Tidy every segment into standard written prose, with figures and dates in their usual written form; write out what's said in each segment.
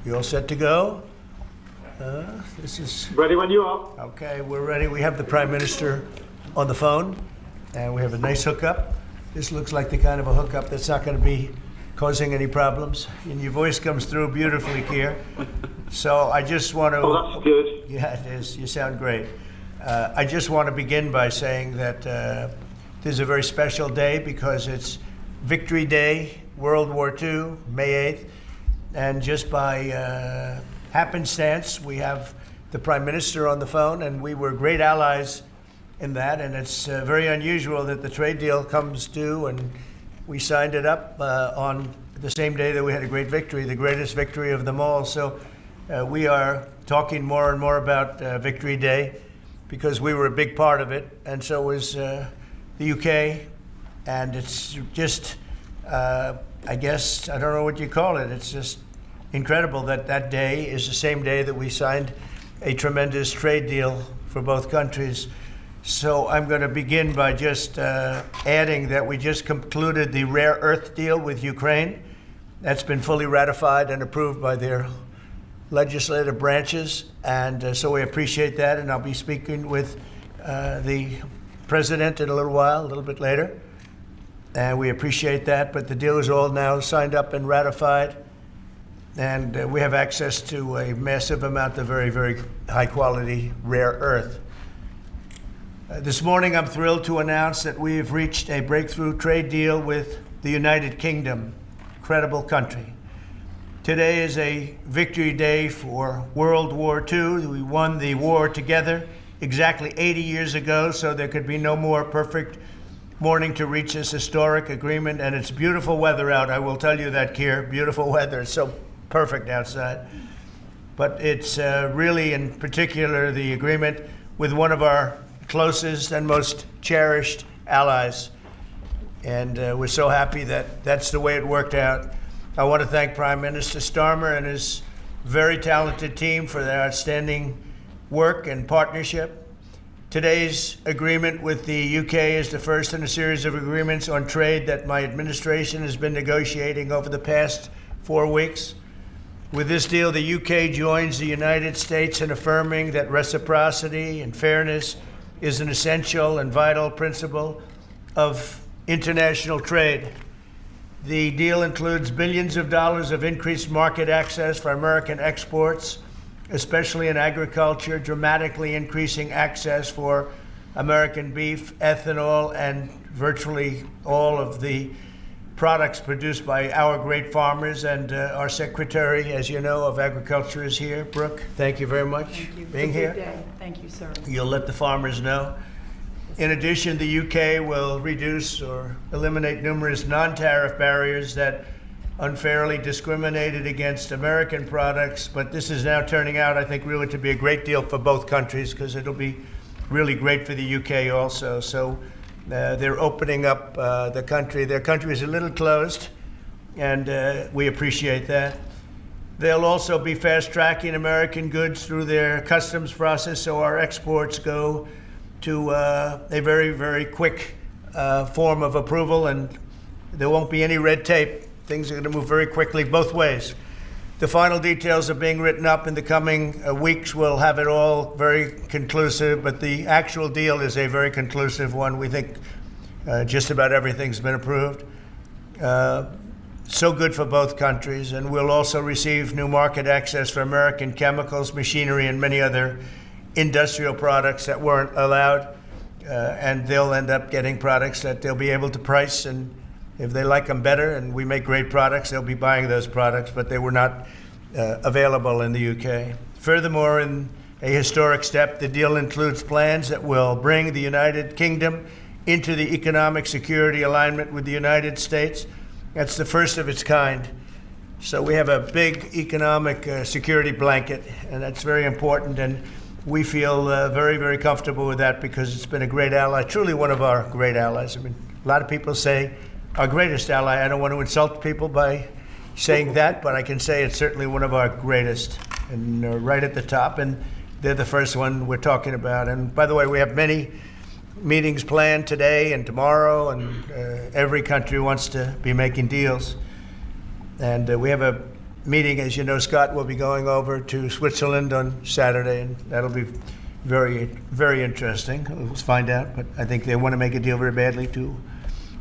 You all set to go? This is Ready when you are. okay. We're ready. We have the Prime Minister on the phone, and we have a nice hookup. This looks like the kind of a hookup that's not going to be causing any problems. And your voice comes through beautifully, Keir. So I just want to. Oh, that's good. Yeah, it is. You sound great. I just want to begin by saying that this is a very special day because it's Victory Day, World War II, May 8th. And just by happenstance, we have the Prime Minister on the phone, and we were great allies in that. And it's very unusual that the trade deal comes due, and we signed it up on the same day that we had a great victory, the greatest victory of them all. So we are talking more and more about Victory Day because we were a big part of it, and so was the UK. And it's just, I guess, I don't know what you call it. It's just incredible that that day is the same day that we signed a tremendous trade deal for both countries. So I'm going to begin by just adding that we just concluded the rare earth deal with Ukraine. That's been fully ratified and approved by their legislative branches, and so we appreciate that, and I'll be speaking with the president in a little while, a little bit later, and we appreciate that. But the deal is all now signed up and ratified, and we have access to a massive amount of very, very high quality rare earth. This morning I'm thrilled to announce that we've reached a breakthrough trade deal with the United Kingdom, incredible country. Today is a victory day for World War II. We won the war together exactly 80 years ago, so there could be no more perfect morning to reach this historic agreement. And it's beautiful weather out, I will tell you that, Keir. Beautiful weather. It's so perfect outside. But it's really, in particular, the agreement with one of our closest and most cherished allies. And we're so happy that that's the way it worked out. I want to thank Prime Minister Starmer and his very talented team for their outstanding work and partnership. Today's agreement with the UK is the first in a series of agreements on trade that my administration has been negotiating over the past 4 weeks. With this deal, the UK joins the United States in affirming that reciprocity and fairness is an essential and vital principle of international trade. The deal includes billions of dollars of increased market access for American exports, especially in agriculture, dramatically increasing access for American beef, ethanol, and virtually all of the products produced by our great farmers. And our Secretary, as you know, of Agriculture is here. Brooke, thank you very much for being here. Good day. Thank you, sir. You'll let the farmers know. In addition, the UK will reduce or eliminate numerous non-tariff barriers that unfairly discriminated against American products. But this is now turning out, I think, really to be a great deal for both countries because it'll be really great for the UK also. So they're opening up the country. Their country is a little closed, and we appreciate that. They'll also be fast-tracking American goods through their customs process, so our exports go to a very, very quick form of approval, and there won't be any red tape. Things are going to move very quickly both ways. The final details are being written up in the coming weeks. We'll have it all very conclusive, but the actual deal is a very conclusive one. We think just about everything's been approved. So good for both countries, and we'll also receive new market access for American chemicals, machinery, and many other industrial products that weren't allowed, and they'll end up getting products that they'll be able to price, and if they like them better and we make great products, they'll be buying those products, but they were not available in the UK. Furthermore, in a historic step, the deal includes plans that will bring the United Kingdom into the economic security alignment with the United States. That's the first of its kind. So we have a big economic security blanket, and that's very important. And we feel very, very comfortable with that because it's been a great ally, truly one of our great allies. I mean, a lot of people say our greatest ally. I don't want to insult people by saying that, but I can say it's certainly one of our greatest, and right at the top. And they're the first one we're talking about. And by the way, we have many meetings planned today and tomorrow, and every country wants to be making deals. And we have a meeting. As you know, Scott will be going over to Switzerland on Saturday, and that'll be very, very interesting. We'll find out, but I think they want to make a deal very badly too.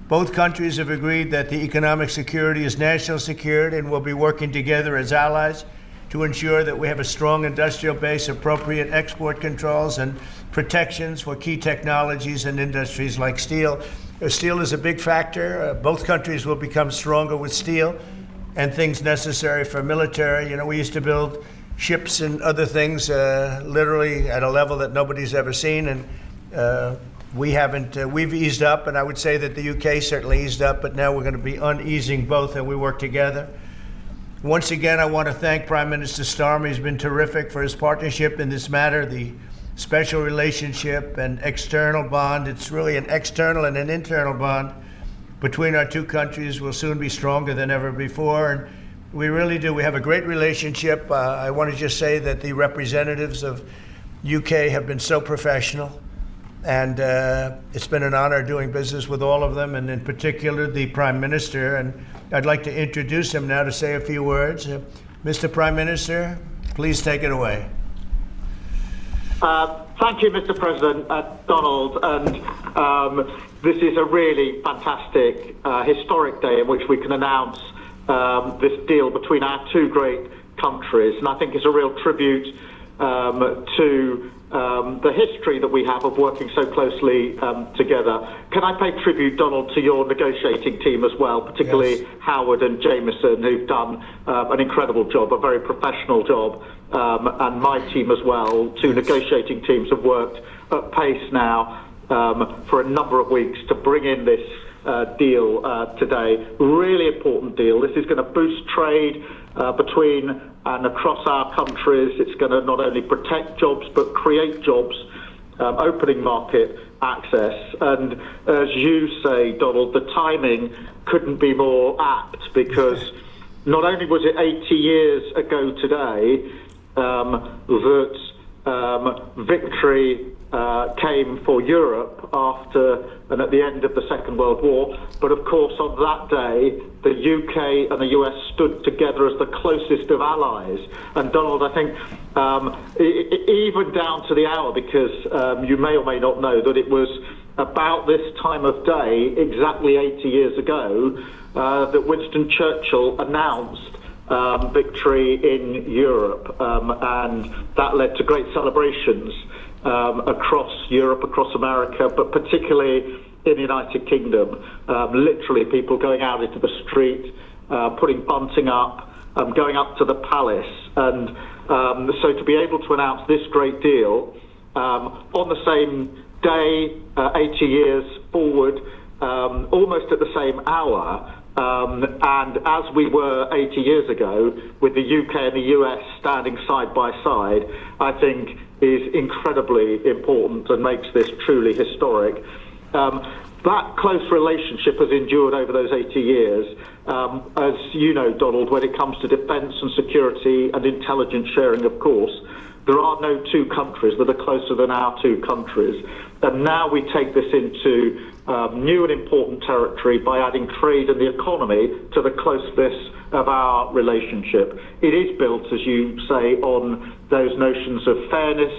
Both countries have agreed that the economic security is national security and will be working together as allies to ensure that we have a strong industrial base, appropriate export controls, and protections for key technologies and industries like steel. Steel is a big factor. Both countries will become stronger with steel and things necessary for military. You know, we used to build ships and other things literally at a level that nobody's ever seen, and we've eased up, and I would say that the UK certainly eased up, but now we're going to be uneasing both, and we work together. Once again, I want to thank Prime Minister Starmer. He's been terrific for his partnership in this matter. The special relationship and external bond, it's really an external and an internal bond between our two countries, will soon be stronger than ever before. And we really do. We have a great relationship. I want to just say that the representatives of UK have been so professional. And it's been an honor doing business with all of them, and in particular the Prime Minister. And I'd like to introduce him now to say a few words. Mr. Prime Minister, please take it away. Thank you, Mr. President, Donald. And this is a really fantastic, historic day in which we can announce this deal between our two great countries. And I think it's a real tribute to the history that we have of working so closely together. Can I pay tribute, Donald, to your negotiating team as well, particularly yes, Howard and Jameson, who've done an incredible job, a very professional job, and my team as well. Two negotiating teams have worked at pace now for a number of weeks to bring in this deal today. Really important deal. This is going to boost trade between and across our countries. It's going to not only protect jobs but create jobs, opening market access. And as you say, Donald, the timing couldn't be more apt, because not only was it 80 years ago today that victory came for Europe after and at the end of the Second World War, but of course on that day the UK and the US stood together as the closest of allies. And Donald, I think even down to the hour, because you may or may not know that it was about this time of day, exactly 80 years ago, that Winston Churchill announced victory in Europe, and that led to great celebrations across Europe, across America, but particularly in the United Kingdom. Literally people going out into the street, putting bunting up, going up to the palace. And so to be able to announce this great deal on the same day, 80 years forward, almost at the same hour, and as we were 80 years ago, with the UK and the US standing side by side, I think is incredibly important and makes this truly historic. That close relationship has endured over those 80 years. As you know, Donald, when it comes to defence and security and intelligence sharing, of course, there are no two countries that are closer than our two countries. And now we take this into new and important territory by adding trade and the economy to the closeness of our relationship. It is built, as you say, on those notions of fairness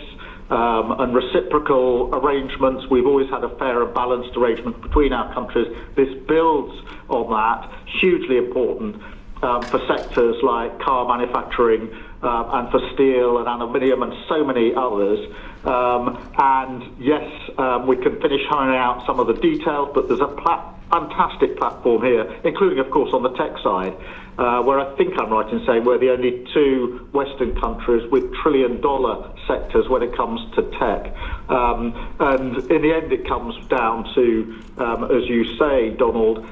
and reciprocal arrangements. We've always had a fair and balanced arrangement between our countries. This builds on that, hugely important for sectors like car manufacturing and for steel and aluminium and so many others. And yes, we can finish ironing out some of the details, but there's a fantastic platform here, including, of course, on the tech side, where I think I'm right in saying we're the only two Western countries with trillion-dollar sectors when it comes to tech. And in the end, it comes down to, as you say, Donald,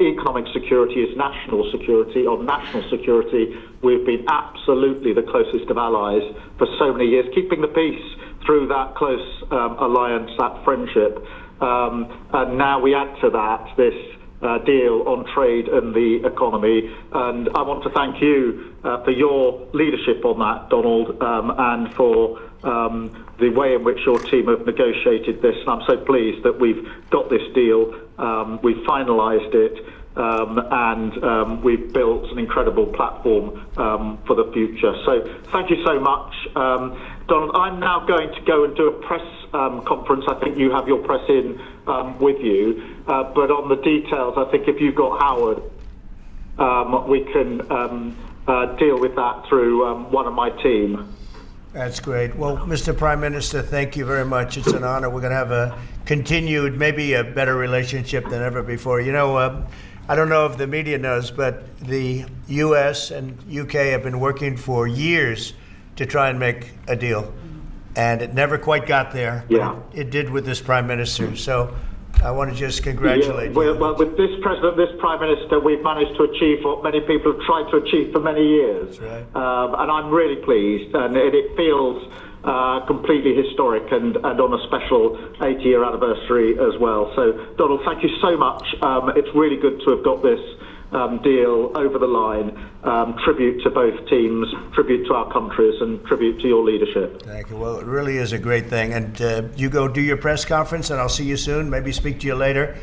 economic security is national security. On national security, we've been absolutely the closest of allies for so many years, keeping the peace through that close alliance, that friendship. And now we add to that this deal on trade and the economy. And I want to thank you for your leadership on that, Donald, and for the way in which your team have negotiated this. And I'm so pleased that we've got this deal, we've finalised it, and we've built an incredible platform for the future. So thank you so much. Donald, I'm now going to go and do a press conference. I think you have your press in with you, but on the details, I think if you've got Howard, we can deal with that through one of my team. That's great. Well, Mr. Prime Minister, thank you very much. It's an honor. We're going to have a continued, maybe a better relationship than ever before. You know, I don't know if the media knows, but the U.S. and U.K. have been working for years to try and make a deal. And it never quite got there. Yeah. But it did with this Prime Minister. So I want to just congratulate you. Well, with this president, this prime minister, we've managed to achieve what many people have tried to achieve for many years. That's right. And I'm really pleased, and it feels completely historic and on a special 80-year anniversary as well. So, Donald, thank you so much. It's really good to have got this deal over the line. Tribute to both teams, tribute to our countries, and tribute to your leadership. Thank you. Well, it really is a great thing. And you go do your press conference, and I'll see you soon. Maybe speak to you later.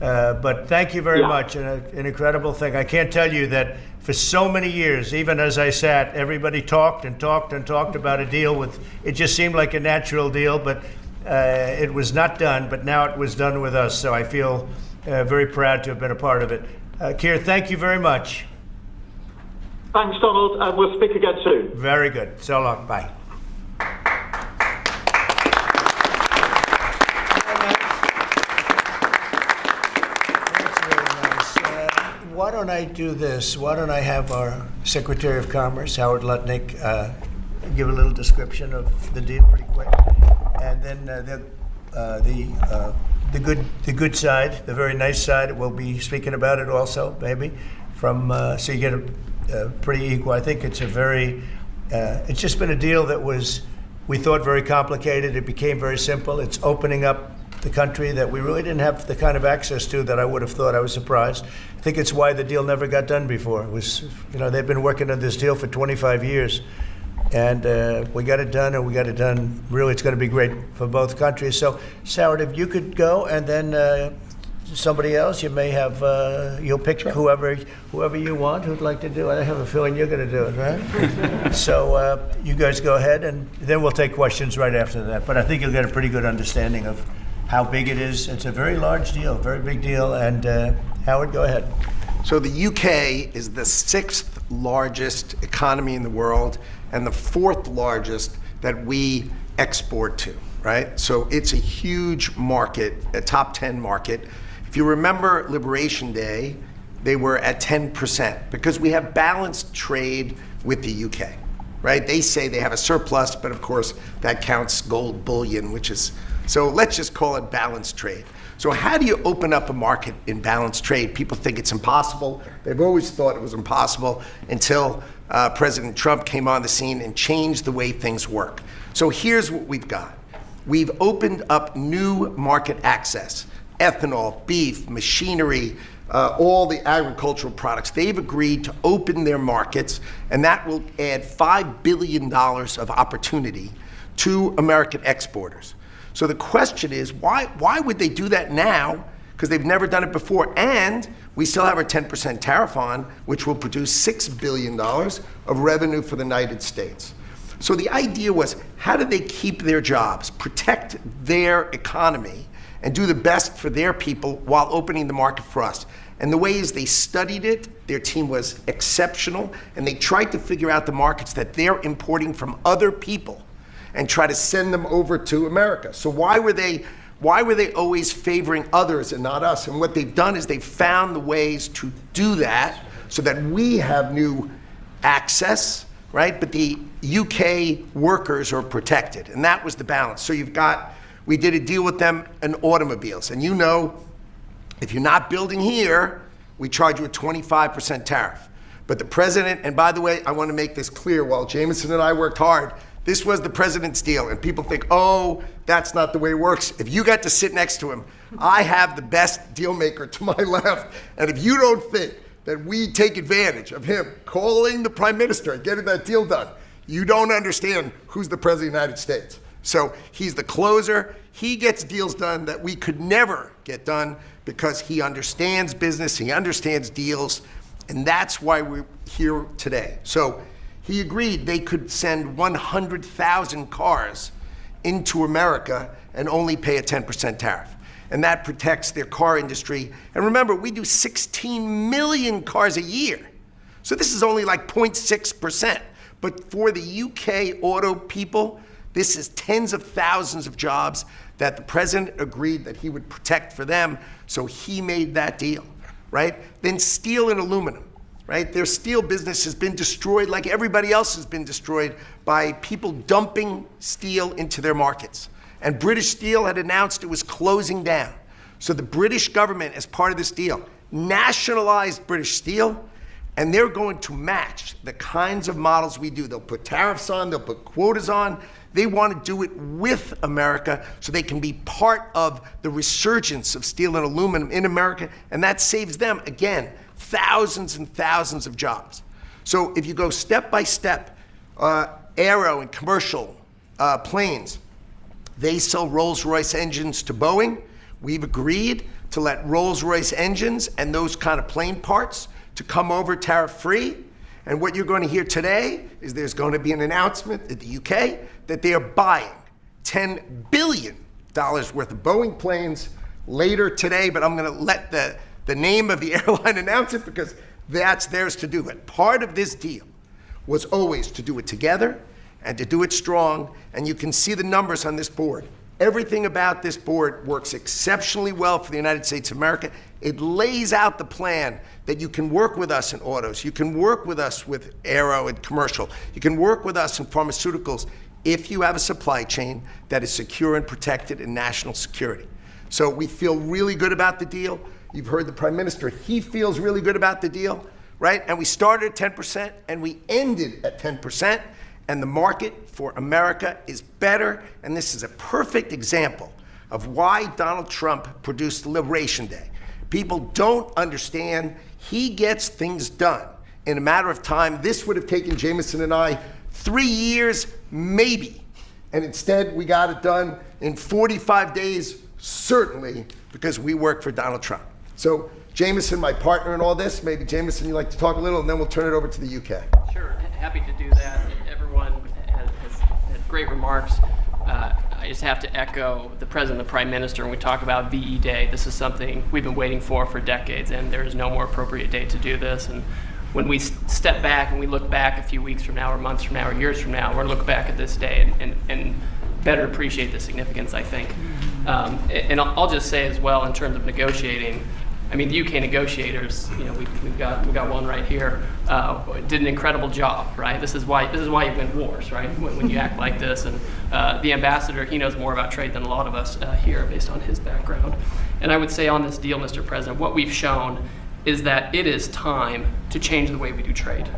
But thank you very much. An incredible thing. I can't tell you that for so many years, even as I sat, everybody talked and talked and talked about a deal with, it just seemed like a natural deal, but it was not done. But now it was done with us. So I feel very proud to have been a part of it. Keir, thank you very much. Thanks, Donald, and we'll speak again soon. Very good. So long. Bye. That's very nice. Why don't I do this? Why don't I have our Secretary of Commerce, Howard Lutnick, give a little description of the deal pretty quick, and then the good side, the very nice side, we'll be speaking about it also, maybe, from so you get a pretty equal. I think it's a very, it's just been a deal that was, we thought, very complicated. It became very simple. It's opening up the country that we really didn't have the kind of access to that I would have thought. I was surprised. I think it's why the deal never got done before. It was, you know, they've been working on this deal for 25 years. And we got it done, and we got it done. Really, it's going to be great for both countries. So, Howard, if you could go, and then somebody else, you may have, you'll pick whoever you want who'd like to do it. I have a feeling you're going to do it, right? So you guys go ahead, and then we'll take questions right after that. But I think you'll get a pretty good understanding of how big it is. It's a very large deal, very big deal. And Howard, go ahead. So the UK is the 6th largest economy in the world and the 4th largest that we export to, right? So it's a huge market, a top 10 market. If you remember Liberation Day, they were at 10% because we have balanced trade with the UK, right? They say they have a surplus, but of course that counts gold bullion, which is, so let's just call it balanced trade. So how do you open up a market in balanced trade? People think it's impossible. They've always thought it was impossible until President Trump came on the scene and changed the way things work. So here's what we've got. We've opened up new market access, ethanol, beef, machinery, all the agricultural products. They've agreed to open their markets, and that will add $5 billion of opportunity to American exporters. So the question is, why would they do that now? Because they've never done it before, and we still have our 10% tariff on, which will produce $6 billion of revenue for the United States. So the idea was, how do they keep their jobs, protect their economy, and do the best for their people while opening the market for us? And the way is they studied it, their team was exceptional, and they tried to figure out the markets that they're importing from other people and try to send them over to America. So why were they always favoring others and not us? And what they've done is they've found the ways to do that so that we have new access, right? But the UK workers are protected, and that was the balance. So we did a deal with them in automobiles, and you know, if you're not building here, we charge you a 25% tariff. But the president, and by the way, I want to make this clear, while Jameson and I worked hard, this was the president's deal, and people think, oh, that's not the way it works. If you got to sit next to him, I have the best deal maker to my left, and if you don't think that we take advantage of him calling the prime minister and getting that deal done, you don't understand who's the president of the United States. So he's the closer. He gets deals done that we could never get done because he understands business, he understands deals, and that's why we're here today. So he agreed they could send 100,000 cars into America and only pay a 10% tariff. And that protects their car industry. And remember, we do 16 million cars a year. So this is only like 0.6%. But for the UK auto people, this is tens of thousands of jobs that the president agreed that he would protect for them. So he made that deal, right? Then steel and aluminum, right? Their steel business has been destroyed like everybody else has been destroyed by people dumping steel into their markets. And British Steel had announced it was closing down. So the British government, as part of this deal, nationalized British Steel, and they're going to match the kinds of models we do. They'll put tariffs on, they'll put quotas on. They want to do it with America so they can be part of the resurgence of steel and aluminum in America, and that saves them, again, thousands and thousands of jobs. So if you go step by step, aero and commercial planes, they sell Rolls-Royce engines to Boeing. We've agreed to let Rolls-Royce engines and those kind of plane parts to come over tariff-free. And what you're going to hear today is there's going to be an announcement at the UK that they are buying $10 billion worth of Boeing planes later today, but I'm going to let the name of the airline announce it because that's theirs to do. But part of this deal was always to do it together and to do it strong, and you can see the numbers on this board. Everything about this board works exceptionally well for the United States of America. It lays out the plan that you can work with us in autos, you can work with us with aero and commercial, you can work with us in pharmaceuticals if you have a supply chain that is secure and protected in national security. So we feel really good about the deal. You've heard the Prime Minister, he feels really good about the deal, right? And we started at 10% and we ended at 10%. And the market for America is better, and this is a perfect example of why Donald Trump produced Liberation Day. People don't understand he gets things done in a matter of time. This would have taken Jameson and I 3 years, maybe. And instead, we got it done in 45 days, certainly, because we work for Donald Trump. So Jameson, my partner in all this, maybe Jameson, you'd like to talk a little, and then we'll turn it over to the UK. Sure, happy to do that. Everyone has had great remarks. I just have to echo the President and the Prime Minister when we talk about VE Day. This is something we've been waiting for decades, and there is no more appropriate day to do this. And when we step back and we look back a few weeks from now or months from now or years from now, we're going to look back at this day and better appreciate the significance, I think. And I'll just say as well, in terms of negotiating, I mean, the UK negotiators, you know, we've got one right here, did an incredible job, right? This is why you win wars, right? When you act like this, and the ambassador, he knows more about trade than a lot of us here, based on his background. And I would say on this deal, Mr. President, what we've shown is that it is time to change the way we do trade.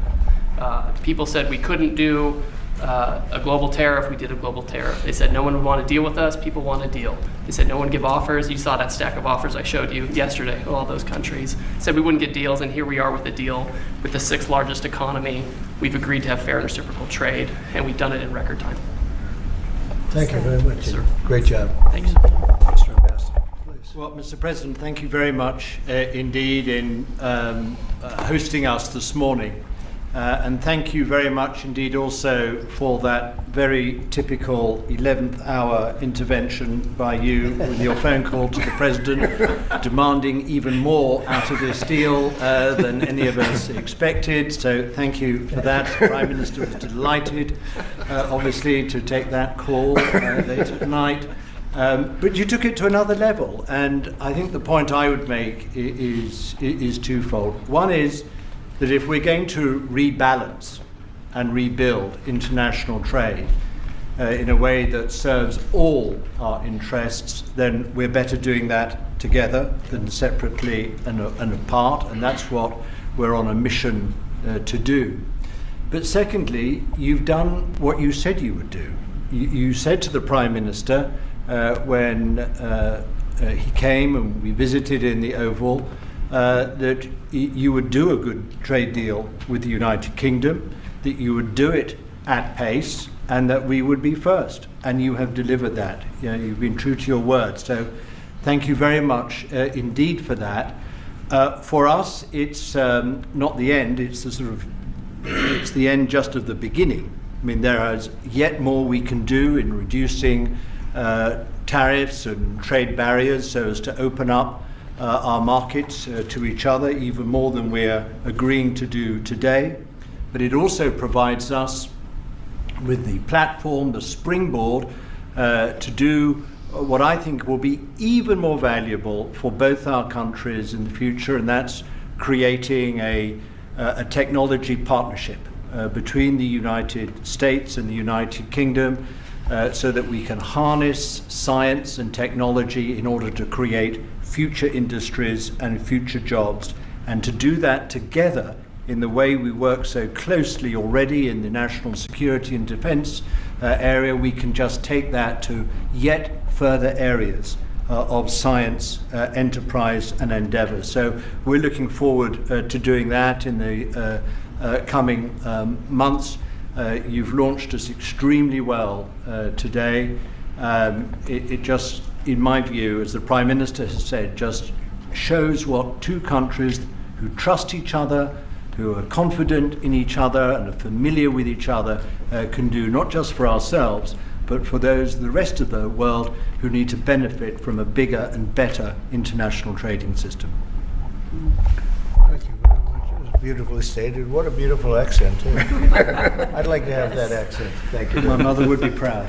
People said we couldn't do a global tariff. We did a global tariff. They said no one would want to deal with us. People want a deal. They said no one give offers. You saw that stack of offers I showed you yesterday, all those countries. Said we wouldn't get deals, and here we are with a deal with the 6th largest economy. We've agreed to have fair and reciprocal trade, and we've done it in record time. Thank you very much. Sir. Great job. Thanks. Mr. Ambassador, please. Well, Mr. President, thank you very much indeed in hosting us this morning. And thank you very much indeed also for that very typical 11th hour intervention by you with your phone call to the President, demanding even more out of this deal than any of us expected. So thank you for that. The Prime Minister was delighted, obviously, to take that call late at night. But you took it to another level, and I think the point I would make is twofold. One is that if we're going to rebalance and rebuild international trade in a way that serves all our interests, then we're better doing that together than separately and apart, and that's what we're on a mission to do. But secondly, you've done what you said you would do. You said to the Prime Minister when he came and we visited in the Oval that you would do a good trade deal with the United Kingdom, that you would do it at pace, and that we would be first. And you have delivered that. You know, you've been true to your word. So Thank you very much indeed for that. For us, it's not the end. It's the end just of the beginning. I mean, there is yet more we can do in reducing tariffs and trade barriers so as to open up our markets to each other even more than we're agreeing to do today. But it also provides us with the platform, the springboard, to do what I think will be even more valuable for both our countries in the future, and that's creating a technology partnership between the United States and the United Kingdom, so that we can harness science and technology in order to create future industries and future jobs, and to do that together in the way we work so closely already in the national security and defense area. We can just take that to yet further areas of science, enterprise and endeavor. So we're looking forward to doing that in the coming months. You've launched us extremely well today. It just, in my view, as the Prime Minister has said, just shows what two countries who trust each other, who are confident in each other and are familiar with each other can do, not just for ourselves, but for the rest of the world who need to benefit from a bigger and better international trading system. Thank you very much. It was beautifully stated. What a beautiful accent, too. I'd like to have that accent. Thank you. My mother would be proud.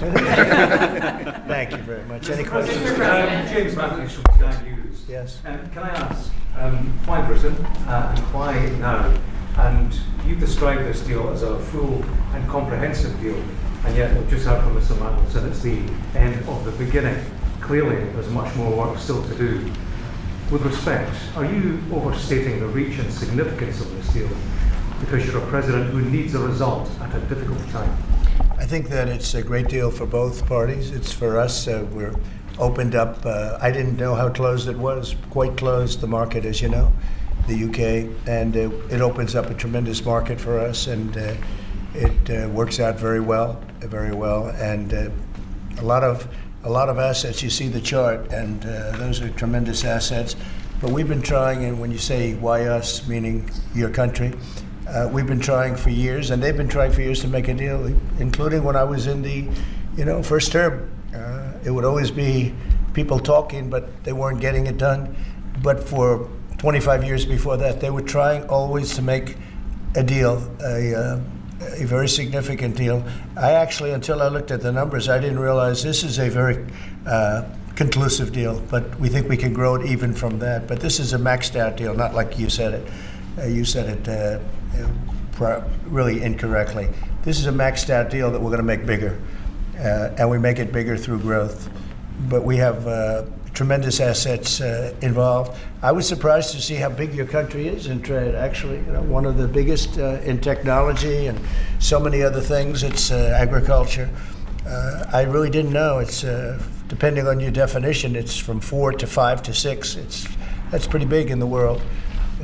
Thank you very much. Any questions? James Matthews from UsTradingNews. Yes. Can I ask, why Britain and why now? And you've described this deal as a full and comprehensive deal, and yet we've just heard from Mr. Mandelson, it's the end of the beginning. Clearly, there's much more work still to do. With respect, are you overstating the reach and significance of this deal because you're a president who needs a result at a difficult time? I think that it's a great deal for both parties. It's for us. We're opened up. I didn't know how closed it was. Quite closed, the market, as you know, the UK, and it opens up a tremendous market for us, and it works out very well, and a lot of assets. You see the chart, and those are tremendous assets. But we've been trying, and when you say why us, meaning your country, we've been trying for years, and they've been trying for years to make a deal, including when I was in the, first term. It would always be people talking, but they weren't getting it done. But for 25 years before that, they were trying always to make a deal, a very significant deal. I actually, until I looked at the numbers, I didn't realize this is a very conclusive deal, but we think we can grow it even from that. But this is a maxed out deal, not like you said it. You said it really incorrectly. This is a maxed out deal that we're going to make bigger, and we make it bigger through growth. But we have tremendous assets involved. I was surprised to see how big your country is in trade, actually. One of the biggest in technology and so many other things. It's agriculture. I really didn't know. It's depending on your definition, it's from 4 to 5 to 6. That's pretty big in the world.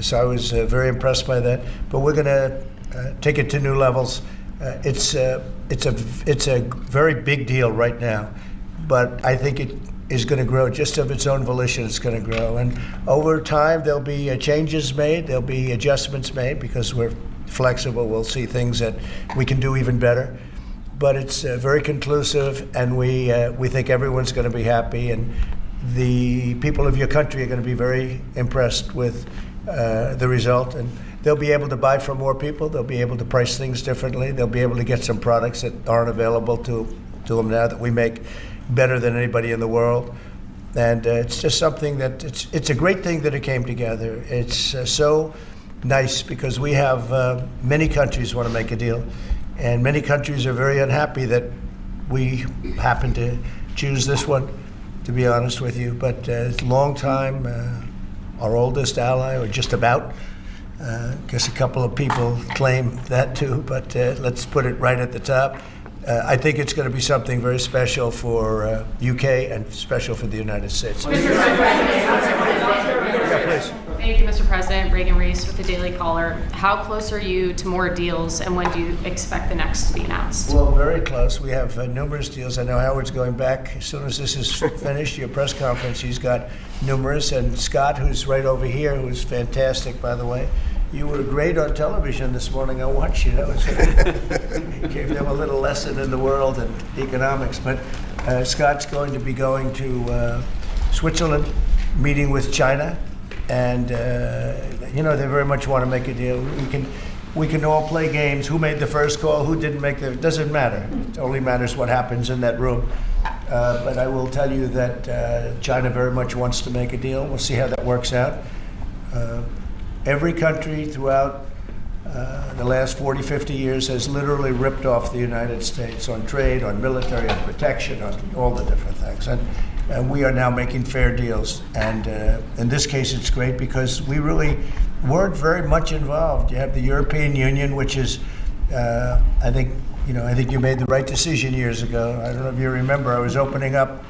So I was very impressed by that. But we're going to take it to new levels. It's a very big deal right now, but I think it is going to grow just of its own volition. It's going to grow, and over time there'll be changes made, there'll be adjustments made because we're flexible. We'll see things that we can do even better, but it's very conclusive, and we think everyone's going to be happy, and the people of your country are going to be very impressed with the result, and they'll be able to buy from more people. They'll be able to price things differently. They'll be able to get some products that aren't available to them now that we make better than anybody in the world. And it's just something that it's a great thing that it came together. It's so nice because we have many countries want to make a deal, and many countries are very unhappy that we happen to choose this one, to be honest with you. But it's a long time, our oldest ally, or just about. I guess a couple of people claim that too, but let's put it right at the top. I think it's going to be something very special for UK and special for the United States. Mr. President, Yeah, please. Thank you, Mr. President. Reagan Reese with the Daily Caller. How close are you to more deals, and when do you expect the next to be announced? Well, very close. We have numerous deals. I know Howard's going back as soon as this is finished, your press conference. He's got numerous. And Scott, who's right over here, who's fantastic, by the way. You were great on television this morning. I watched you. That was you gave them a little lesson in the world and economics. But Scott's going to be going to Switzerland, meeting with China. And, they very much want to make a deal. We can all play games. Who made the first call? Who didn't make it doesn't matter. It only matters what happens in that room. But I will tell you that China very much wants to make a deal. We'll see how that works out. Every country throughout the last 40, 50 years has literally ripped off the United States on trade, on military, on protection, on all the different things. And we are now making fair deals. And in this case, it's great because we really weren't very much involved. You have the European Union, which is, I think you made the right decision years ago. I don't know if you remember, I was opening up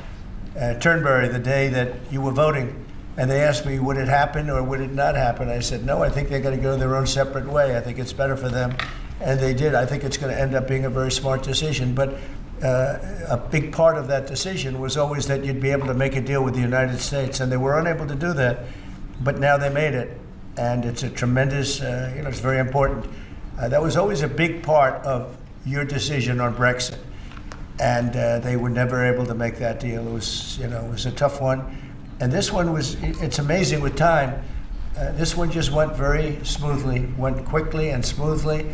Turnberry the day that you were voting. And they asked me, would it happen or would it not happen? I said, no, I think they're going to go their own separate way. I think it's better for them. And they did. I think it's going to end up being a very smart decision. But a big part of that decision was always that you'd be able to make a deal with the United States. And they were unable to do that. But now they made it. And it's a tremendous, it's very important. That was always a big part of your decision on Brexit. And they were never able to make that deal. It was a tough one. And this one it's amazing with time. This one just went very smoothly, went quickly and smoothly.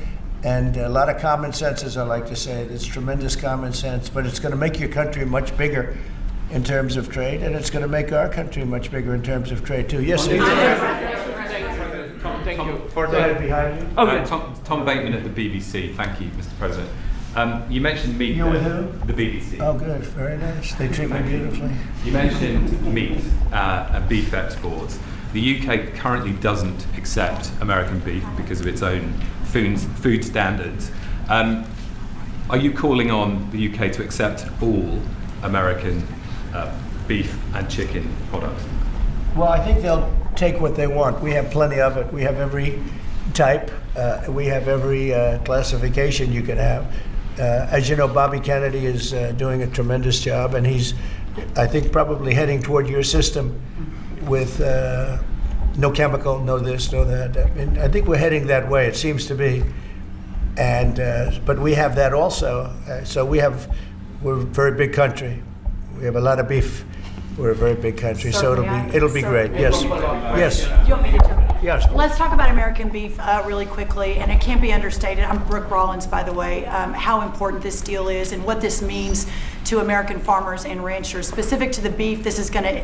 And a lot of common sense, as I like to say. It's tremendous common sense, but it's going to make your country much bigger in terms of trade, and it's going to make our country much bigger in terms of trade, too. Yes, sir. Thank you. Go ahead, behind you. Tom Bateman at the BBC. Thank you, Mr. President. You mentioned meat. You with who? The BBC. Oh, good. Very nice. They treat me beautifully. You mentioned meat and beef exports. The UK currently doesn't accept American beef because of its own food standards. Are you calling on the UK to accept all American beef and chicken products? Well, I think they'll take what they want. We have plenty of it. We have every type. We have every classification you can have. As you know, Bobby Kennedy is doing a tremendous job, and he's, I think, probably heading toward your system with no chemical, no this, no that. I think we're heading that way. It seems to be, and but we have that also. So we're a very big country. We have a lot of beef. We're a very big country, so it'll be great. Yes, yes. Do you want me to jump in? Yes. Let's talk about American beef really quickly, and it can't be understated. I'm Brooke Rollins, by the way, how important this deal is and what this means to American farmers and ranchers. Specific to the beef, this is going to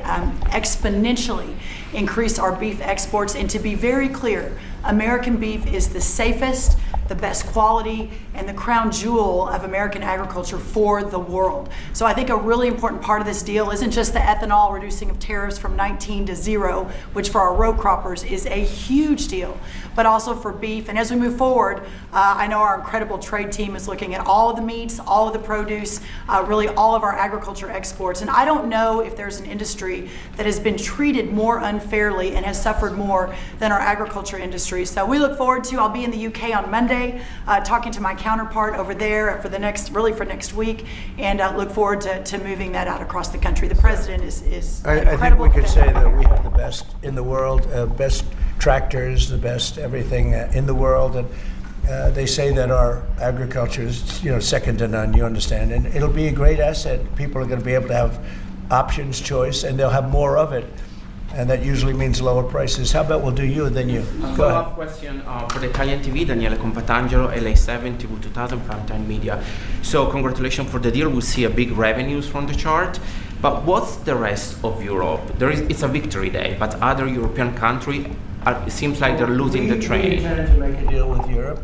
exponentially increase our beef exports. And to be very clear, American beef is the safest, the best quality, and the crown jewel of American agriculture for the world. So I think a really important part of this deal isn't just the ethanol reducing of tariffs from 19 to 0, which for our row croppers is a huge deal, but also for beef. And as we move forward, I know our incredible trade team is looking at all of the meats, all of the produce, really all of our agriculture exports. And I don't know if there's an industry that has been treated more unfairly and has suffered more than our agriculture industry. So we look forward to, I'll be in the UK on Monday, talking to my counterpart over there for next week, and look forward to moving that out across the country. The president is incredible. I think we could say that we have the best in the world, best tractors, the best everything in the world, and they say that our agriculture is, second to none. You understand, and it'll be a great asset. People are going to be able to have options, choice, and they'll have more of it. And that usually means lower prices. How about we'll do you and then you? Go ahead. Question for the Italian TV, Daniele Compatangelo, LA7, TV 2000, Primetime Media. So congratulations for the deal. We see a big revenues from the chart. But what's the rest of Europe? It's a victory day, but other European countries, it seems like they're losing the train. We intend to make a deal with Europe.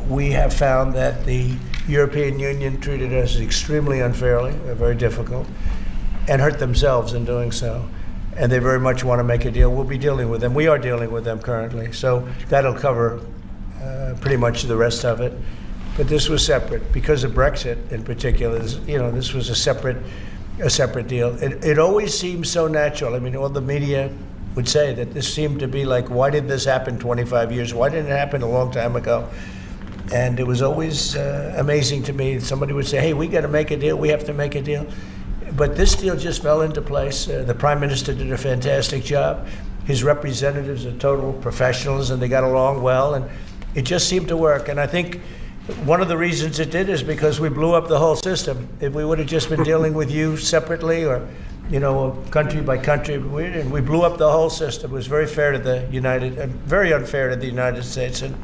We have found that the European Union treated us extremely unfairly, very difficult, and hurt themselves in doing so. And they very much want to make a deal. We'll be dealing with them. We are dealing with them currently. So that'll cover pretty much the rest of it. But this was separate because of Brexit in particular. This was a separate deal. It always seems so natural. I mean, all the media would say that this seemed to be like, why did this happen 25 years? Why didn't it happen a long time ago? And it was always amazing to me. Somebody would say, hey, we got to make a deal. We have to make a deal. But this deal just fell into place. The Prime Minister did a fantastic job. His representatives are total professionals, and they got along well. And it just seemed to work. And I think one of the reasons it did is because we blew up the whole system. If we would have just been dealing with you separately or, country by country, we blew up the whole system. It was very fair to very unfair to the United States. And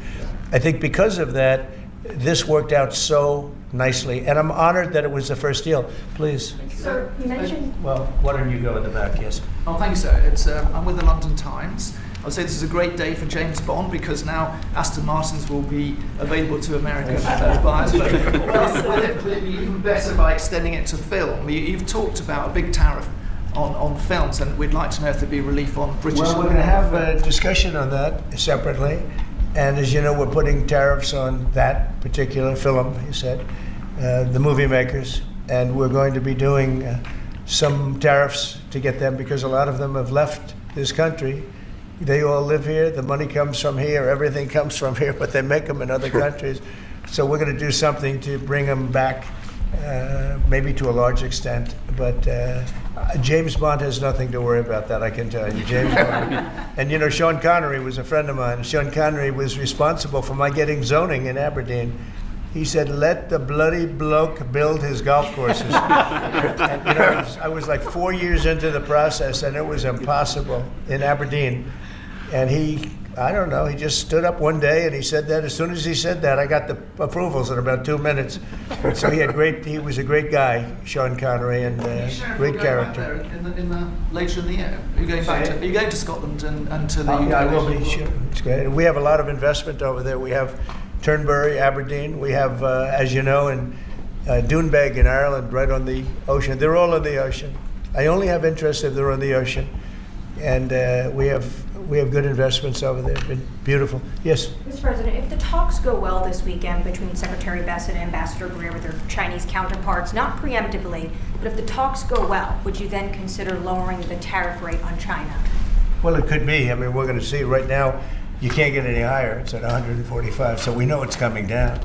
I think because of that, this worked out so nicely. And I'm honored that it was the first deal. Please. Sir, you mentioned... Well, why don't you go in the back, yes. Oh, thank you, sir. I'm with the London Times. I would say this is a great day for James Bond because now Aston Martins will be available to American buyers. But will it be even better by extending it to film? You've talked about a big tariff on films, and we'd like to know if there'd be relief on British. Well, we're going to have a discussion on that separately. And as you know, we're putting tariffs on that particular film, you said, the movie makers. And we're going to be doing some tariffs to get them because a lot of them have left this country. They all live here. The money comes from here. Everything comes from here, but they make them in other countries. So we're going to do something to bring them back, maybe to a large extent. But James Bond has nothing to worry about that, I can tell you. James Bond. And Sean Connery was a friend of mine. Sean Connery was responsible for my getting zoning in Aberdeen. He said, let the bloody bloke build his golf courses. And, I was like 4 years into the process, and it was impossible in Aberdeen. And he just stood up one day and he said that. As soon as he said that, I got the approvals in about 2 minutes. So he was a great guy, Sean Connery, and great character. Later in the year, are you going back are you going to Scotland and to the UK? I will be, sure. It's great. We have a lot of investment over there. We have Turnberry, Aberdeen. We have, as you know, in Doonbeg in Ireland, right on the ocean. They're all on the ocean. I only have interest if they're on the ocean. And we have good investments over there. Been beautiful. Yes? Mr. President, if the talks go well this weekend between Secretary Bessent and Ambassador Greer with their Chinese counterparts, not preemptively, but if the talks go well, would you then consider lowering the tariff rate on China? Well, it could be. I mean, we're going to see. Right now, you can't get any higher. It's at 145, so we know it's coming down.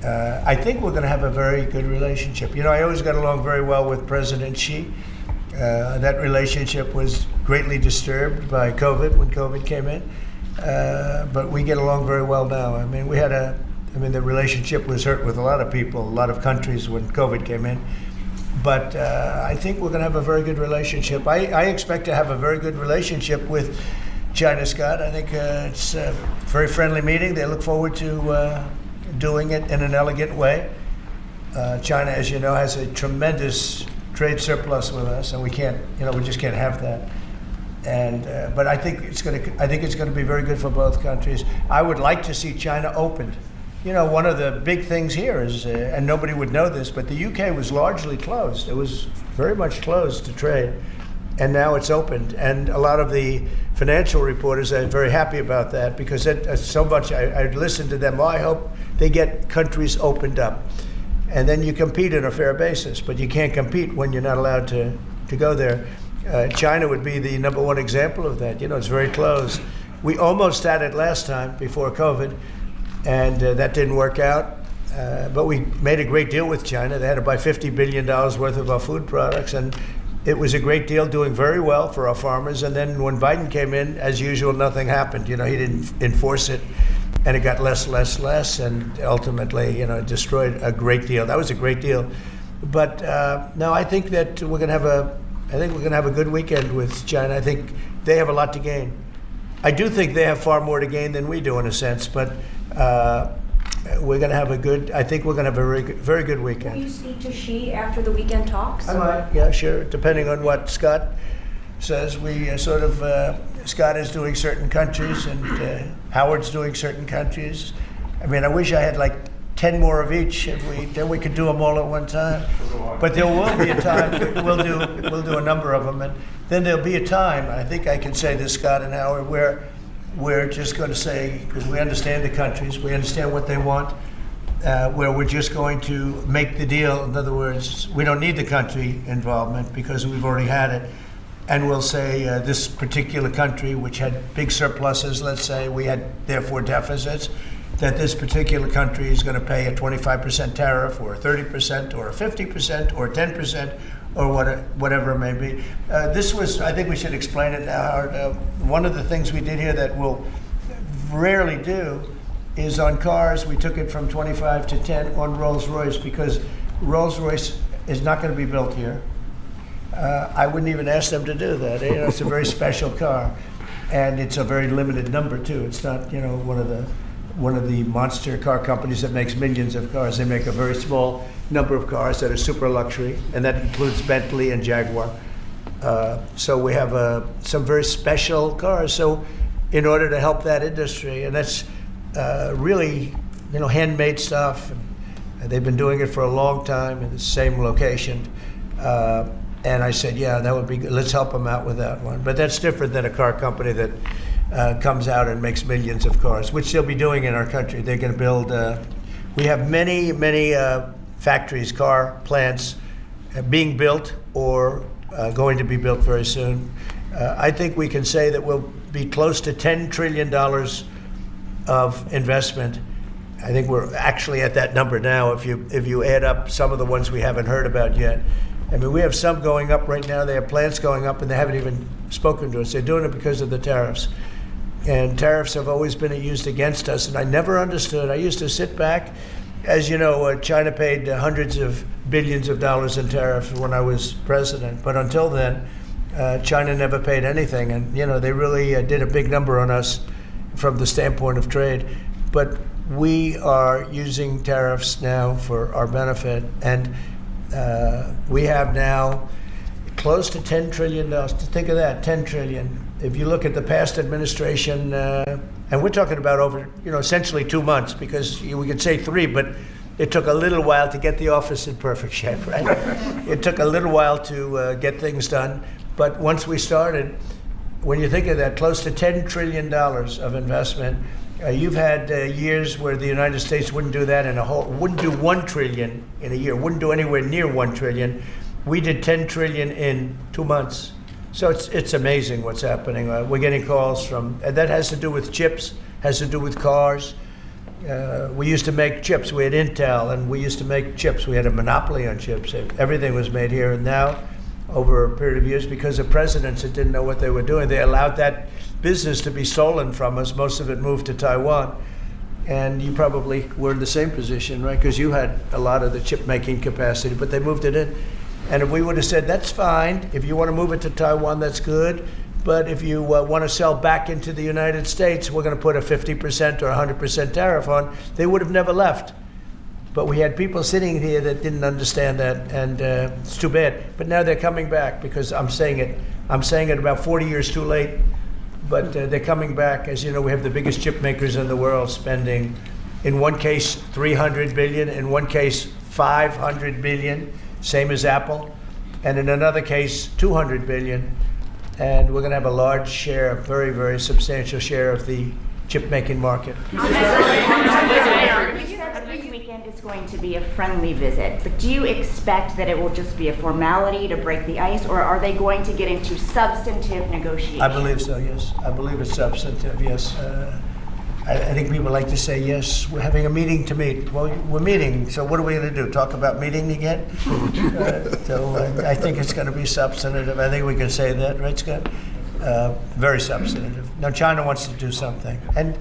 I think we're going to have a very good relationship. I always got along very well with President Xi. That relationship was greatly disturbed by COVID when COVID came in, but we get along very well now. I mean, the relationship was hurt with a lot of people, a lot of countries when COVID came in. But I think we're going to have a very good relationship. I expect to have a very good relationship with China, Scott. I think it's a very friendly meeting. They look forward to doing it in an elegant way. China, as you know, has a tremendous trade surplus with us, and we just can't have that. And but I think it's going to be very good for both countries. I would like to see China opened. One of the big things here is, and nobody would know this, but the UK was largely closed. It was very much closed to trade, and now it's opened. And a lot of the financial reporters are very happy about that because so much. I listened to them. I hope they get countries opened up. And then you compete on a fair basis, but you can't compete when you're not allowed to go there. China would be the number one example of that. It's very closed. We almost had it last time before COVID, and that didn't work out. But we made a great deal with China. They had to buy $50 billion worth of our food products, and it was a great deal, doing very well for our farmers. And then when Biden came in, as usual, nothing happened. He didn't enforce it. And it got less, and ultimately, destroyed a great deal. That was a great deal. But no, I think that we're going to have a good weekend with China. I think they have a lot to gain. I do think they have far more to gain than we do in a sense. But we're going to have I think we're going to have a very good weekend. Will you speak to Xi after the weekend talks? I might. Yeah, sure. Depending on what Scott says, we Scott is doing certain countries and Howard's doing certain countries. I mean, I wish I had like 10 more of each. Then we could do them all at one time. But there will be a time. We'll do a number of them, and then there'll be a time. I think I can say this, Scott and Howard, where we're just going to say, because we understand the countries, we understand what they want, where we're just going to make the deal. In other words, we don't need the country involvement because we've already had it. and we'll say this particular country, which had big surpluses, let's say, we had therefore deficits, that this particular country is going to pay a 25% tariff or a 30% or a 50% or 10% or whatever it may be. This was, I think we should explain it now. One of the things we did here that we'll rarely do is on cars, we took it from 25 to 10 on Rolls-Royce, because Rolls-Royce is not going to be built here. I wouldn't even ask them to do that. You know, it's a very special car, and it's a very limited number too. It's not, you know, one of the monster car companies that makes millions of cars. They make a very small number of cars that are super luxury, and that includes Bentley and Jaguar. So we have some very special cars. So in order to help that industry, and that's really, you know, handmade stuff. And they've been doing it for a long time in the same location. And I said, yeah, that would be good. Let's help them out with that one. But that's different than a car company that comes out and makes millions of cars, which they'll be doing in our country. They're going to build, we have many factories, car plants being built or going to be built very soon. I think we can say that we'll be close to $10 trillion of investment. I think we're actually at that number now if you add up some of the ones we haven't heard about yet. I mean, we have some going up right now. They have plants going up, and they haven't even spoken to us. They're doing it because of the tariffs. And tariffs have always been used against us, and I never understood. I used to sit back. As you know, China paid hundreds of billions of dollars in tariffs when I was president. But until then, China never paid anything. And, you know, they really did a big number on us from the standpoint of trade. But we are using tariffs now for our benefit. And we have now close to $10 trillion. Think of that, $10 trillion. If you look at the past administration, and we're talking about over, you know, essentially 2 months, because we could say 3, but it took a little while to get the office in perfect shape, right? It took a little while to get things done. But once we started, when you think of that, close to $10 trillion of investment, you've had years where the United States wouldn't do that wouldn't do $1 trillion in a year, wouldn't do anywhere near $1 trillion. We did $10 trillion in 2 months. So it's amazing what's happening. We're getting calls from, and that has to do with chips, has to do with cars. We used to make chips. We had Intel, and we used to make chips. We had a monopoly on chips. Everything was made here. And now, over a period of years, because of presidents that didn't know what they were doing, they allowed that business to be stolen from us. Most of it moved to Taiwan. And you probably were in the same position, right? Because you had a lot of the chip making capacity, but they moved it in. And if we would have said, that's fine, if you want to move it to Taiwan, that's good, but if you want to sell back into the United States, we're going to put a 50% or 100% tariff on, they would have never left. But we had people sitting here that didn't understand that, and it's too bad. But now they're coming back, because I'm saying it about 40 years too late, but they're coming back. As you know, we have the biggest chip makers in the world spending, in one case, $300 billion, in one case, $500 billion. Same as Apple, and in another case, $200 billion. And we're going to have a large share, a very, very substantial share of the chip-making market. You said that this weekend is going to be a friendly visit, but do you expect that it will just be a formality to break the ice, or are they going to get into substantive negotiations? I believe so, yes. I believe it's substantive, yes. I think people like to say, yes, we're having a meeting to meet. Well, we're meeting, so what are we going to do? Talk about meeting again? So I think it's going to be substantive. I think we can say that, right, Scott? Very substantive. Now, China wants to do something. And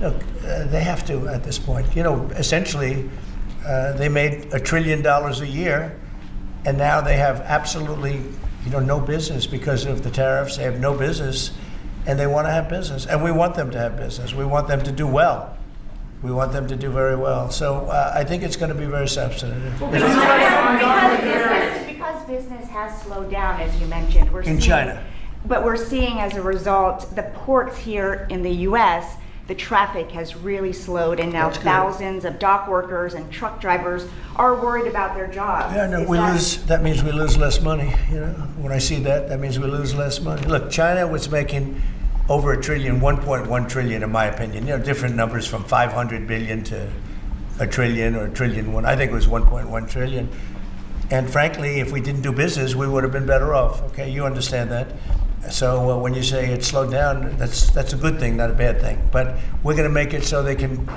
look, they have to at this point. You know, essentially, they made $1 trillion a year, and now they have absolutely, you know, no business because of the tariffs. They have no business. And they want to have business, and we want them to have business. We want them to do well. We want them to do very well. So I think it's going to be very substantive. Because business has slowed down, as you mentioned. In China. But we're seeing, as a result, the ports here in the U.S., the traffic has really slowed, and now thousands of dock workers and truck drivers are worried about their jobs. Yeah, no, that means we lose less money. You know, when I see that, that means we lose less money. Look, China was making over $1 trillion, 1.1 trillion, in my opinion. You know, different numbers from 500 billion to $1 trillion or $1.1 trillion. I think it was 1.1 trillion. And frankly, if we didn't do business, we would have been better off. Okay, you understand that. So when you say it slowed down, that's a good thing, not a bad thing. But we're going to make it so they can,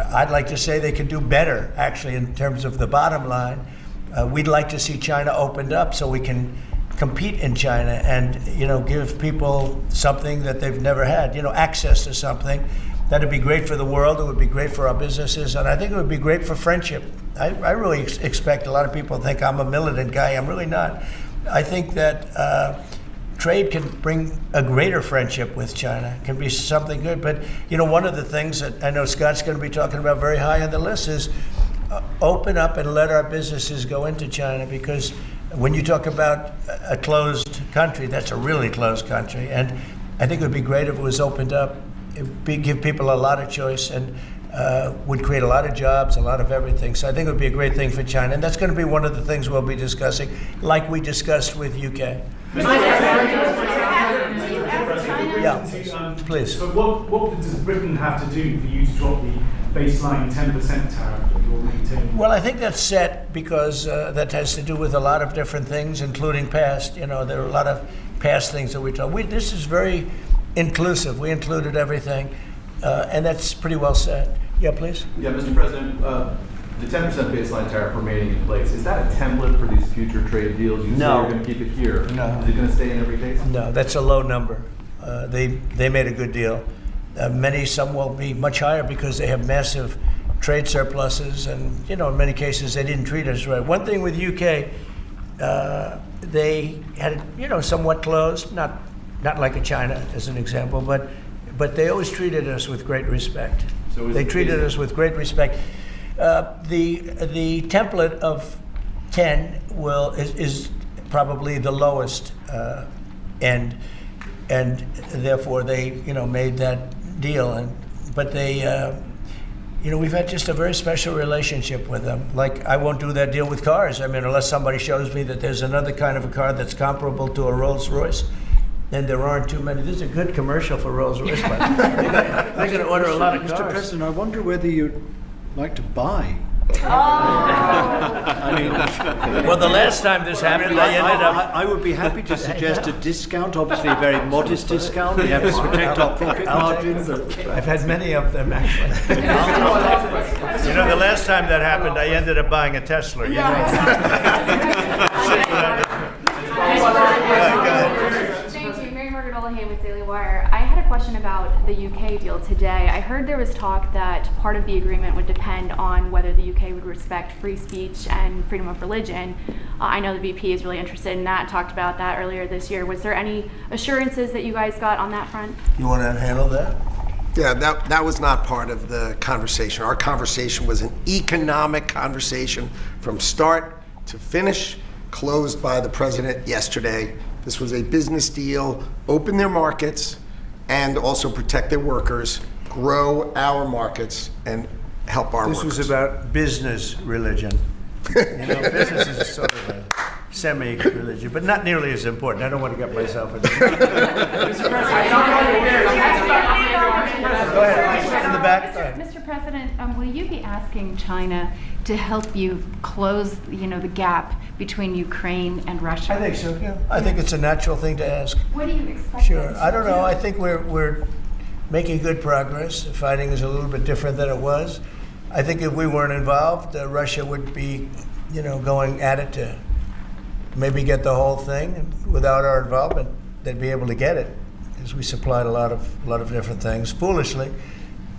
I'd like to say they can do better, actually, in terms of the bottom line. We'd like to see China opened up so we can compete in China and, give people something that they've never had, access to something. That'd be great for the world. It would be great for our businesses. And I think it would be great for friendship. I really expect a lot of people think I'm a militant guy. I'm really not. I think that trade can bring a greater friendship with China, can be something good. But, one of the things that I know Scott's going to be talking about very high on the list is open up and let our businesses go into China, because when you talk about a closed country, that's a really closed country. And I think it would be great if it was opened up. It would give people a lot of choice and would create a lot of jobs, a lot of everything. So I think it would be a great thing for China. And that's going to be one of the things we'll be discussing, like we discussed with UK. Yeah, please. So what does Britain have to do for you to drop the baseline 10% tariff that you're maintaining? Well, I think that's set because that has to do with a lot of different things, including past. There are a lot of past things that we talk. This is very inclusive. We included everything, and that's pretty well set. Yeah, please. Yeah, Mr. President, the 10% baseline tariff remaining in place, is that a template for these future trade deals? You say you're going to keep it here. No. Is it going to stay in every case? No, that's a low number. They made a good deal. Some will be much higher because they have massive trade surpluses, and in many cases they didn't treat us right. One thing with UK, they had it, somewhat closed, not like a China as an example, but they always treated us with great respect. So they treated us with great respect. The template of 10 is probably the lowest end, and therefore they made that deal. But they we've had just a very special relationship with them. Like, I won't do that deal with cars. I mean, unless somebody shows me that there's another kind of a car that's comparable to a Rolls Royce. And there aren't too many. This is a good commercial for Rolls Royce, but they're going to order a lot of cars. Mr. President, I wonder whether you'd like to buy. I mean, well, the last time this happened, I would be happy to suggest a discount, obviously a very modest discount. We have to protect our profit margins. I've had many of them, actually. The last time that happened, I ended up buying a Tesla. Go ahead. With Daily Wire. I had a question about the UK deal today. I heard there was talk that part of the agreement would depend on whether the UK would respect free speech and freedom of religion. I know the VP is really interested in that, talked about that earlier this year. Was there any assurances that you guys got on that front? You want to handle that? Yeah, that was not part of the conversation. Our conversation was an economic conversation from start to finish, closed by the president yesterday. This was a business deal, open their markets, and also protect their workers, grow our markets, and help our workers. This was about business religion. Business is sort of a semi-religion, but not nearly as important. I don't want to get myself into Go ahead, in the back. Mr. President, will you be asking China to help you close, the gap between Ukraine and Russia? I think so, yeah. I think it's a natural thing to ask. What do you expect? Sure. I don't know. I think we're making good progress. The fighting is a little bit different than it was. I think if we weren't involved, Russia would be, going at it to maybe get the whole thing. And without our involvement, they'd be able to get it, because we supplied a lot of different things, foolishly.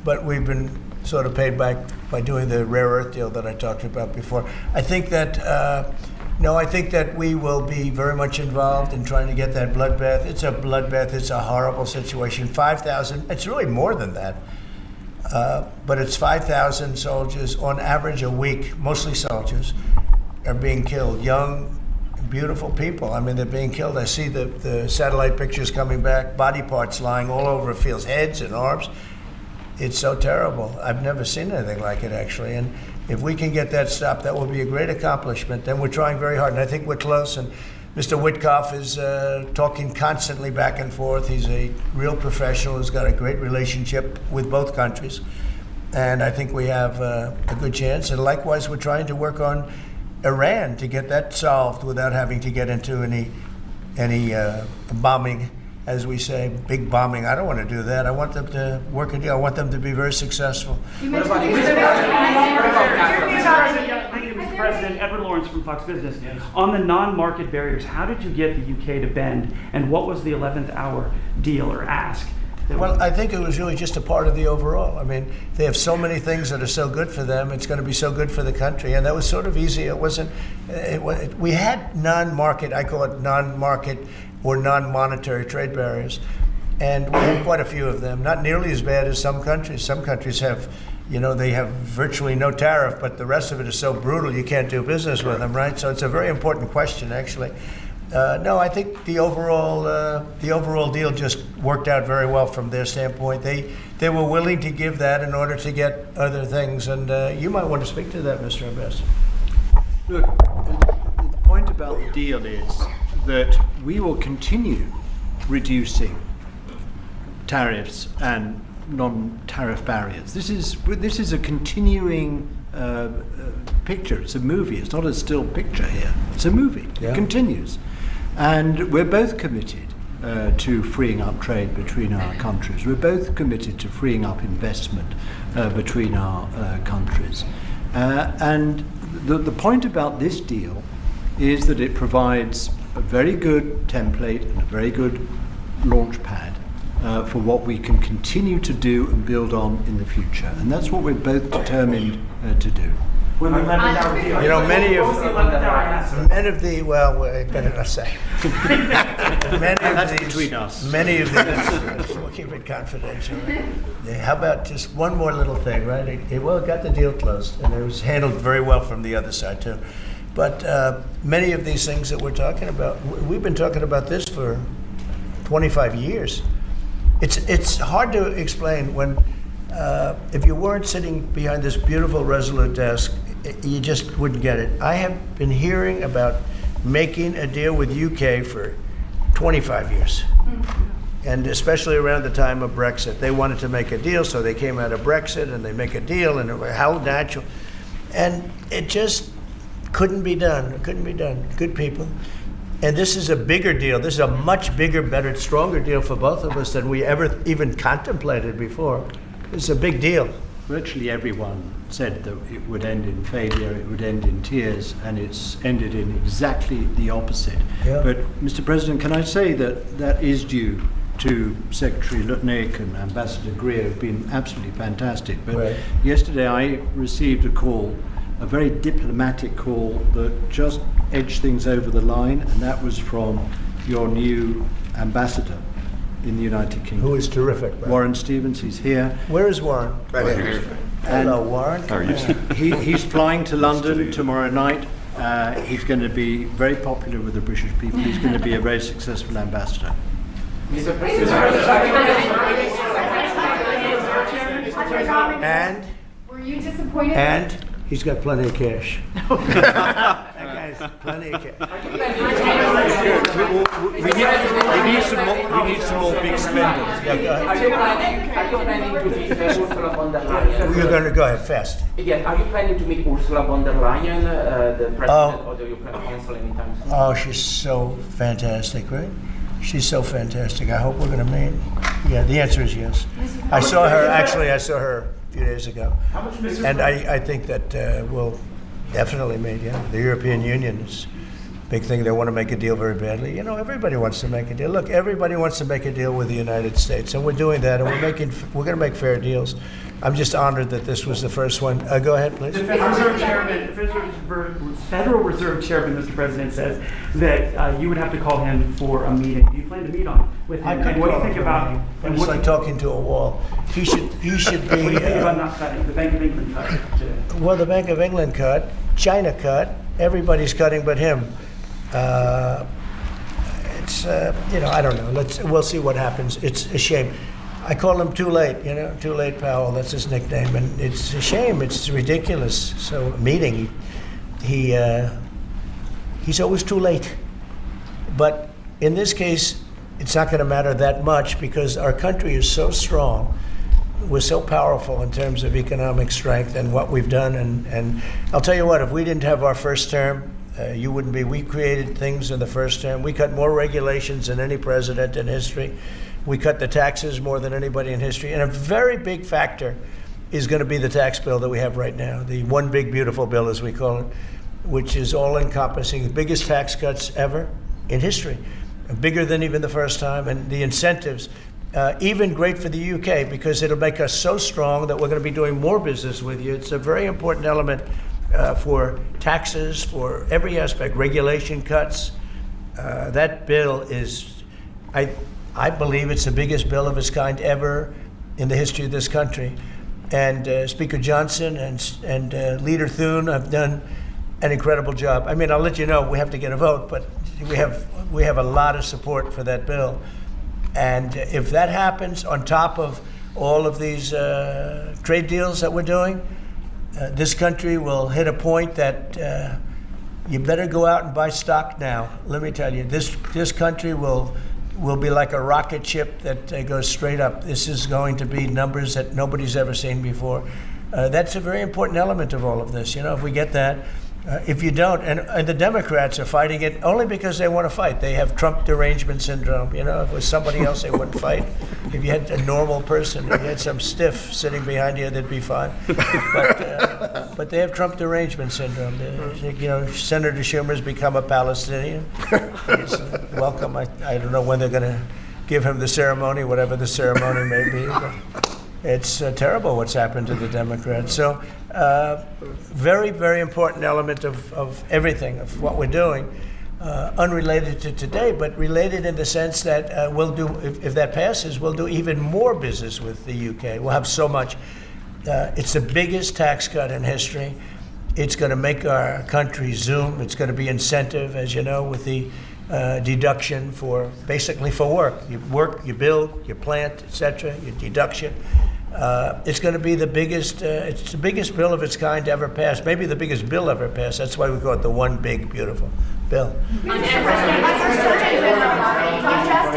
But we've been sort of paid back by doing the rare earth deal that I talked about before. I think that I think that we will be very much involved in trying to get that bloodbath. It's a bloodbath. It's a horrible situation. 5,000. It's really more than that. But it's 5,000 soldiers on average a week, mostly soldiers, are being killed. Young, beautiful people. I mean, they're being killed. I see the satellite pictures coming back, body parts lying all over fields, heads and arms. It's so terrible. I've never seen anything like it, actually. And if we can get that stopped, that will be a great accomplishment. And we're trying very hard. And I think we're close. And Mr. Witkoff is talking constantly back and forth. He's a real professional who's got a great relationship with both countries. And I think we have a good chance. And likewise, we're trying to work on Iran to get that solved without having to get into any bombing, as we say, big bombing. I don't want to do that. I want them to work a deal. I want them to be very successful. Mr. President, Edward Lawrence from Fox Business. On the non-market barriers, how did you get the UK to bend, and what was the 11th hour deal or ask? Well, I think it was really just a part of the overall. I mean, they have so many things that are so good for them. It's going to be so good for the country, and that was sort of easy. It wasn't. We had non-market. I call it non-market or non-monetary trade barriers, and we had quite a few of them. Not nearly as bad as some countries. Some countries have, they have virtually no tariff, but the rest of it is so brutal you can't do business with them, right? So it's a very important question, actually. No, I think the overall deal just worked out very well from their standpoint. They were willing to give that in order to get other things, and you might want to speak to that, Mr. Ambassador. Look, the point about the deal is that we will continue reducing tariffs and non-tariff barriers. This is a continuing picture. It's a movie. It's not a still picture here. It's a movie. Yeah. It continues. And we're both committed to freeing up trade between our countries. We're both committed to freeing up investment between our countries. And the point about this deal is that it provides a very good template and a very good launch pad for what we can continue to do and build on in the future. And that's what we're both determined to do. When the 11th hour deal. Many of the, well, I better not say. Between us. Many of these, we'll keep it confidential. How about just one more little thing, right? It got the deal closed, and it was handled very well from the other side, too. But many of these things that we're talking about, we've been talking about this for 25 years. It's hard to explain when, if you weren't sitting behind this beautiful Resolute desk, you just wouldn't get it. I have been hearing about making a deal with UK for 25 years. And especially around the time of Brexit. They wanted to make a deal, so they came out of Brexit and they make a deal, and how natural. And it just couldn't be done. It couldn't be done. Good people. And this is a bigger deal. This is a much bigger, better, stronger deal for both of us than we ever even contemplated before. It's a big deal. Virtually everyone said that it would end in failure, it would end in tears, and it's ended in exactly the opposite. Yeah. But, Mr. President, can I say that that is due to Secretary Lutnick and Ambassador Greer, who've been absolutely fantastic. But right. Yesterday I received a call, a very diplomatic call that just edged things over the line, and that was from your new ambassador in the United Kingdom. Who is terrific. Right? Warren Stevens, he's here. Where is Warren? Right here. Hello, Warren. How are you? He's flying to London tomorrow night. He's going to be very popular with the British people. He's going to be a very successful ambassador. Mr. President. And? Were you disappointed? And he's got plenty of cash. That guy's plenty of cash. We need some more big spenders. Yeah, go ahead. Are you planning to meet Ursula von der Leyen? You're going to go ahead fast. Yes, are you planning to meet Ursula von der Leyen, the president, or do you plan to cancel anytime soon? Oh, she's so fantastic, right? She's so fantastic. I hope we're going to meet. Yeah, the answer is yes. I saw her a few days ago. And I think that we'll definitely meet, yeah. The European Union is a big thing. They want to make a deal very badly. Everybody wants to make a deal. Look, everybody wants to make a deal with the United States, and we're doing that, and we're going to make fair deals. I'm just honored that this was the first one. Go ahead, please. The Federal Reserve Chairman, Mr. President, says that you would have to call him for a meeting. Do you plan to meet with him? And what do you think about? And it's like talking to a wall. He should be. What do you think about not cutting? The Bank of England cut today. Well, the Bank of England cut. China cut. Everybody's cutting but him. It's I don't know. We'll see what happens. It's a shame. I call him Too Late, Too Late Powell. That's his nickname, and it's a shame. It's ridiculous. So meeting, he's always too late. But in this case, it's not going to matter that much because our country is so strong we're so powerful in terms of economic strength and what we've done. And I'll tell you what, if we didn't have our first term, you wouldn't be. We created things in the first term. We cut more regulations than any president in history. We cut the taxes more than anybody in history. And a very big factor is going to be the tax bill that we have right now, the one big beautiful bill, as we call it, which is all-encompassing, the biggest tax cuts ever in history, bigger than even the first time, and the incentives, even great for the UK, because it'll make us so strong that we're going to be doing more business with you. It's a very important element for taxes, for every aspect, regulation cuts. That bill is, I believe it's the biggest bill of its kind ever in the history of this country. And Speaker Johnson and Leader Thune have done an incredible job. I mean, I'll let you know, we have to get a vote, but we have a lot of support for that bill. And if that happens on top of all of these trade deals that we're doing, this country will hit a point that you better go out and buy stock now. Let me tell you, this country will be like a rocket ship that goes straight up. This is going to be numbers that nobody's ever seen before. That's a very important element of all of this. You know, if we get that, if you don't, and the Democrats are fighting it only because they want to fight. They have Trump derangement syndrome. You know, if it was somebody else, they wouldn't fight. If you had a normal person, if you had some stiff sitting behind you, they'd be fine. But they have Trump derangement syndrome. You know, Senator Schumer's become a Palestinian. He's welcome. I don't know when they're going to give him the ceremony, whatever the ceremony may be. But it's terrible what's happened to the Democrats. So very, very important element of everything, of what we're doing, unrelated to today, but related in the sense that we'll do, if that passes, we'll do even more business with the UK. We'll have so much. It's the biggest tax cut in history. It's going to make our country zoom. It's going to be incentive, as you know, with the deduction for, basically for work. You work, you build, you plant, etc., your deduction. It's going to be the biggest, it's the biggest bill of its kind ever passed, maybe the biggest bill ever passed. That's why we call it the one big, beautiful bill. You just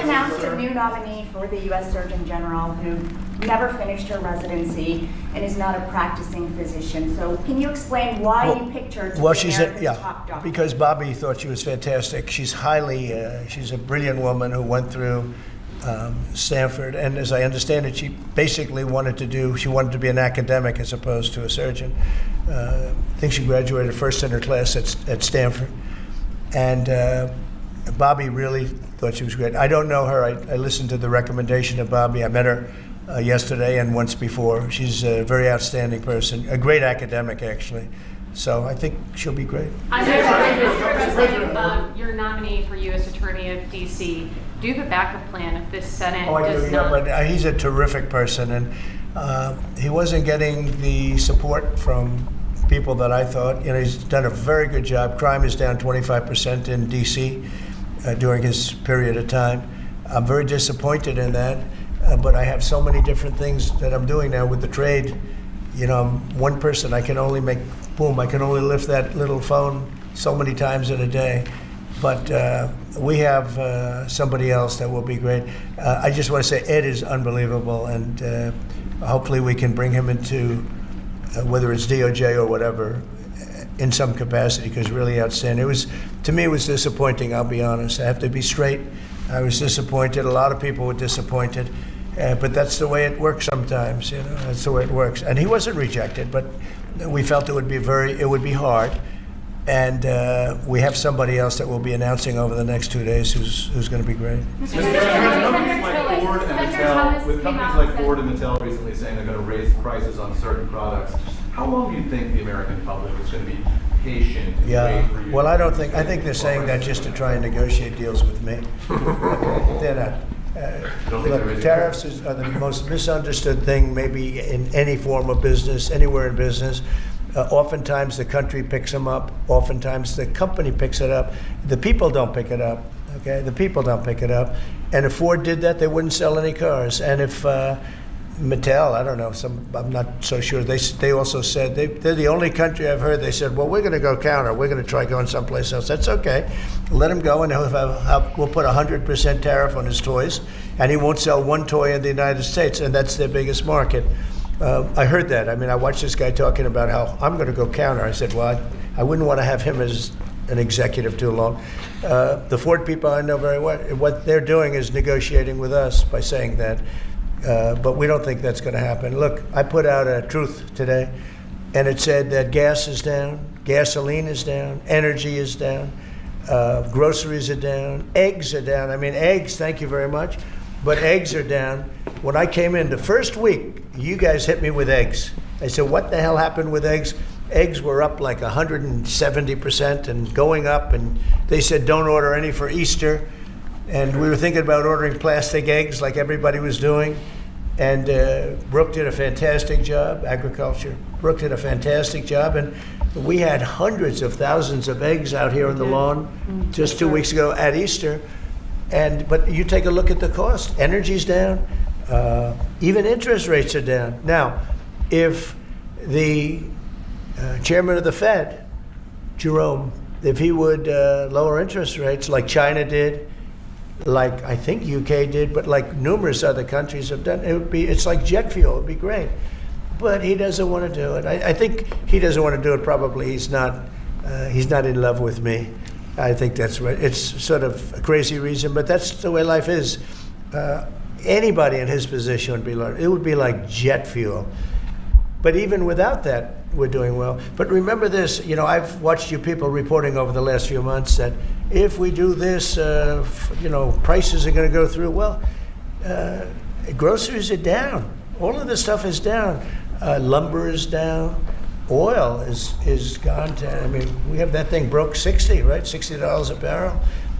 announced a new nominee for the U.S. Surgeon General who never finished her residency and is not a practicing physician. So can you explain why you picked her to be America's top doctor? Because Bobby thought she was fantastic. She's she's a brilliant woman who went through Stanford, and as I understand it, she basically wanted to be an academic as opposed to a surgeon. I think she graduated first in her class at Stanford. And Bobby really thought she was great. I don't know her. I listened to the recommendation of Bobby. I met her yesterday and once before. She's a very outstanding person, a great academic, actually. So I think she'll be great. Your nominee for U.S. Attorney of D.C., do you have a backup plan if this Senate does not? But he's a terrific person, and he wasn't getting the support from people that I thought. You know, he's done a very good job. Crime is down 25% in D.C. During his period of time. I'm very disappointed in that, but I have so many different things that I'm doing now with the trade. You know, I'm one person. I can only make, boom, I can only lift that little phone so many times in a day. But we have somebody else that will be great. I just want to say Ed is unbelievable, and hopefully we can bring him into whether it's DOJ or whatever, in some capacity, because really outstanding. To me, it was disappointing, I'll be honest. I have to be straight. I was disappointed. A lot of people were disappointed. But that's the way it works sometimes, you know. That's the way it works. And he wasn't rejected, but we felt it would be hard. And we have somebody else that we'll be announcing over the next 2 days who's going to be great. With companies like Ford and Mattel recently saying they're going to raise prices on certain products, how long do you think the American public is going to be patient and wait for you? Well, I think they're saying that just to try and negotiate deals with me. They're not. Look, tariffs are the most misunderstood thing maybe in any form of business, anywhere in business. Oftentimes the country picks them up. Oftentimes the company picks it up. The people don't pick it up. Okay, the people don't pick it up. And if Ford did that, they wouldn't sell any cars. And if Mattel, I don't know, I'm not so sure. They also said, they're the only country I've heard, they said, well, we're going to go counter. We're going to try going someplace else. That's okay. Let him go, and we'll put 100% tariff on his toys, and he won't sell one toy in the United States, and that's their biggest market. I heard that. I mean, I watched this guy talking about how I'm going to go counter. I said, well, I wouldn't want to have him as an executive too long. The Ford people I know very well, what they're doing is negotiating with us by saying that. But we don't think that's going to happen. Look, I put out a truth today, and it said that gas is down, gasoline is down, energy is down, groceries are down, eggs are down. I mean, eggs, thank you very much, but eggs are down. When I came in the first week, you guys hit me with eggs. I said, what the hell happened with eggs? Eggs were up like 170% and going up, and they said don't order any for Easter. And we were thinking about ordering plastic eggs like everybody was doing. And Brooke did a fantastic job, agriculture. Brooke did a fantastic job. And we had hundreds of thousands of eggs out here on the lawn just 2 weeks ago at Easter. But you take a look at the cost. Energy's down. Even interest rates are down. Now, if the chairman of the Fed, Jerome, if he would lower interest rates like China did, like I think UK did, but like numerous other countries have done, it's like jet fuel. It would be great. But he doesn't want to do it. I think he doesn't want to do it. Probably he's not in love with me. I think that's right. It's sort of a crazy reason, but that's the way life is. Anybody in his position would be like jet fuel. But even without that, we're doing well. But remember this, I've watched you people reporting over the last few months that if we do this, prices are going to go through. Well, groceries are down. All of this stuff is down. Lumber is down. Oil is gone to, we have that thing broke 60, right? $60 a barrel.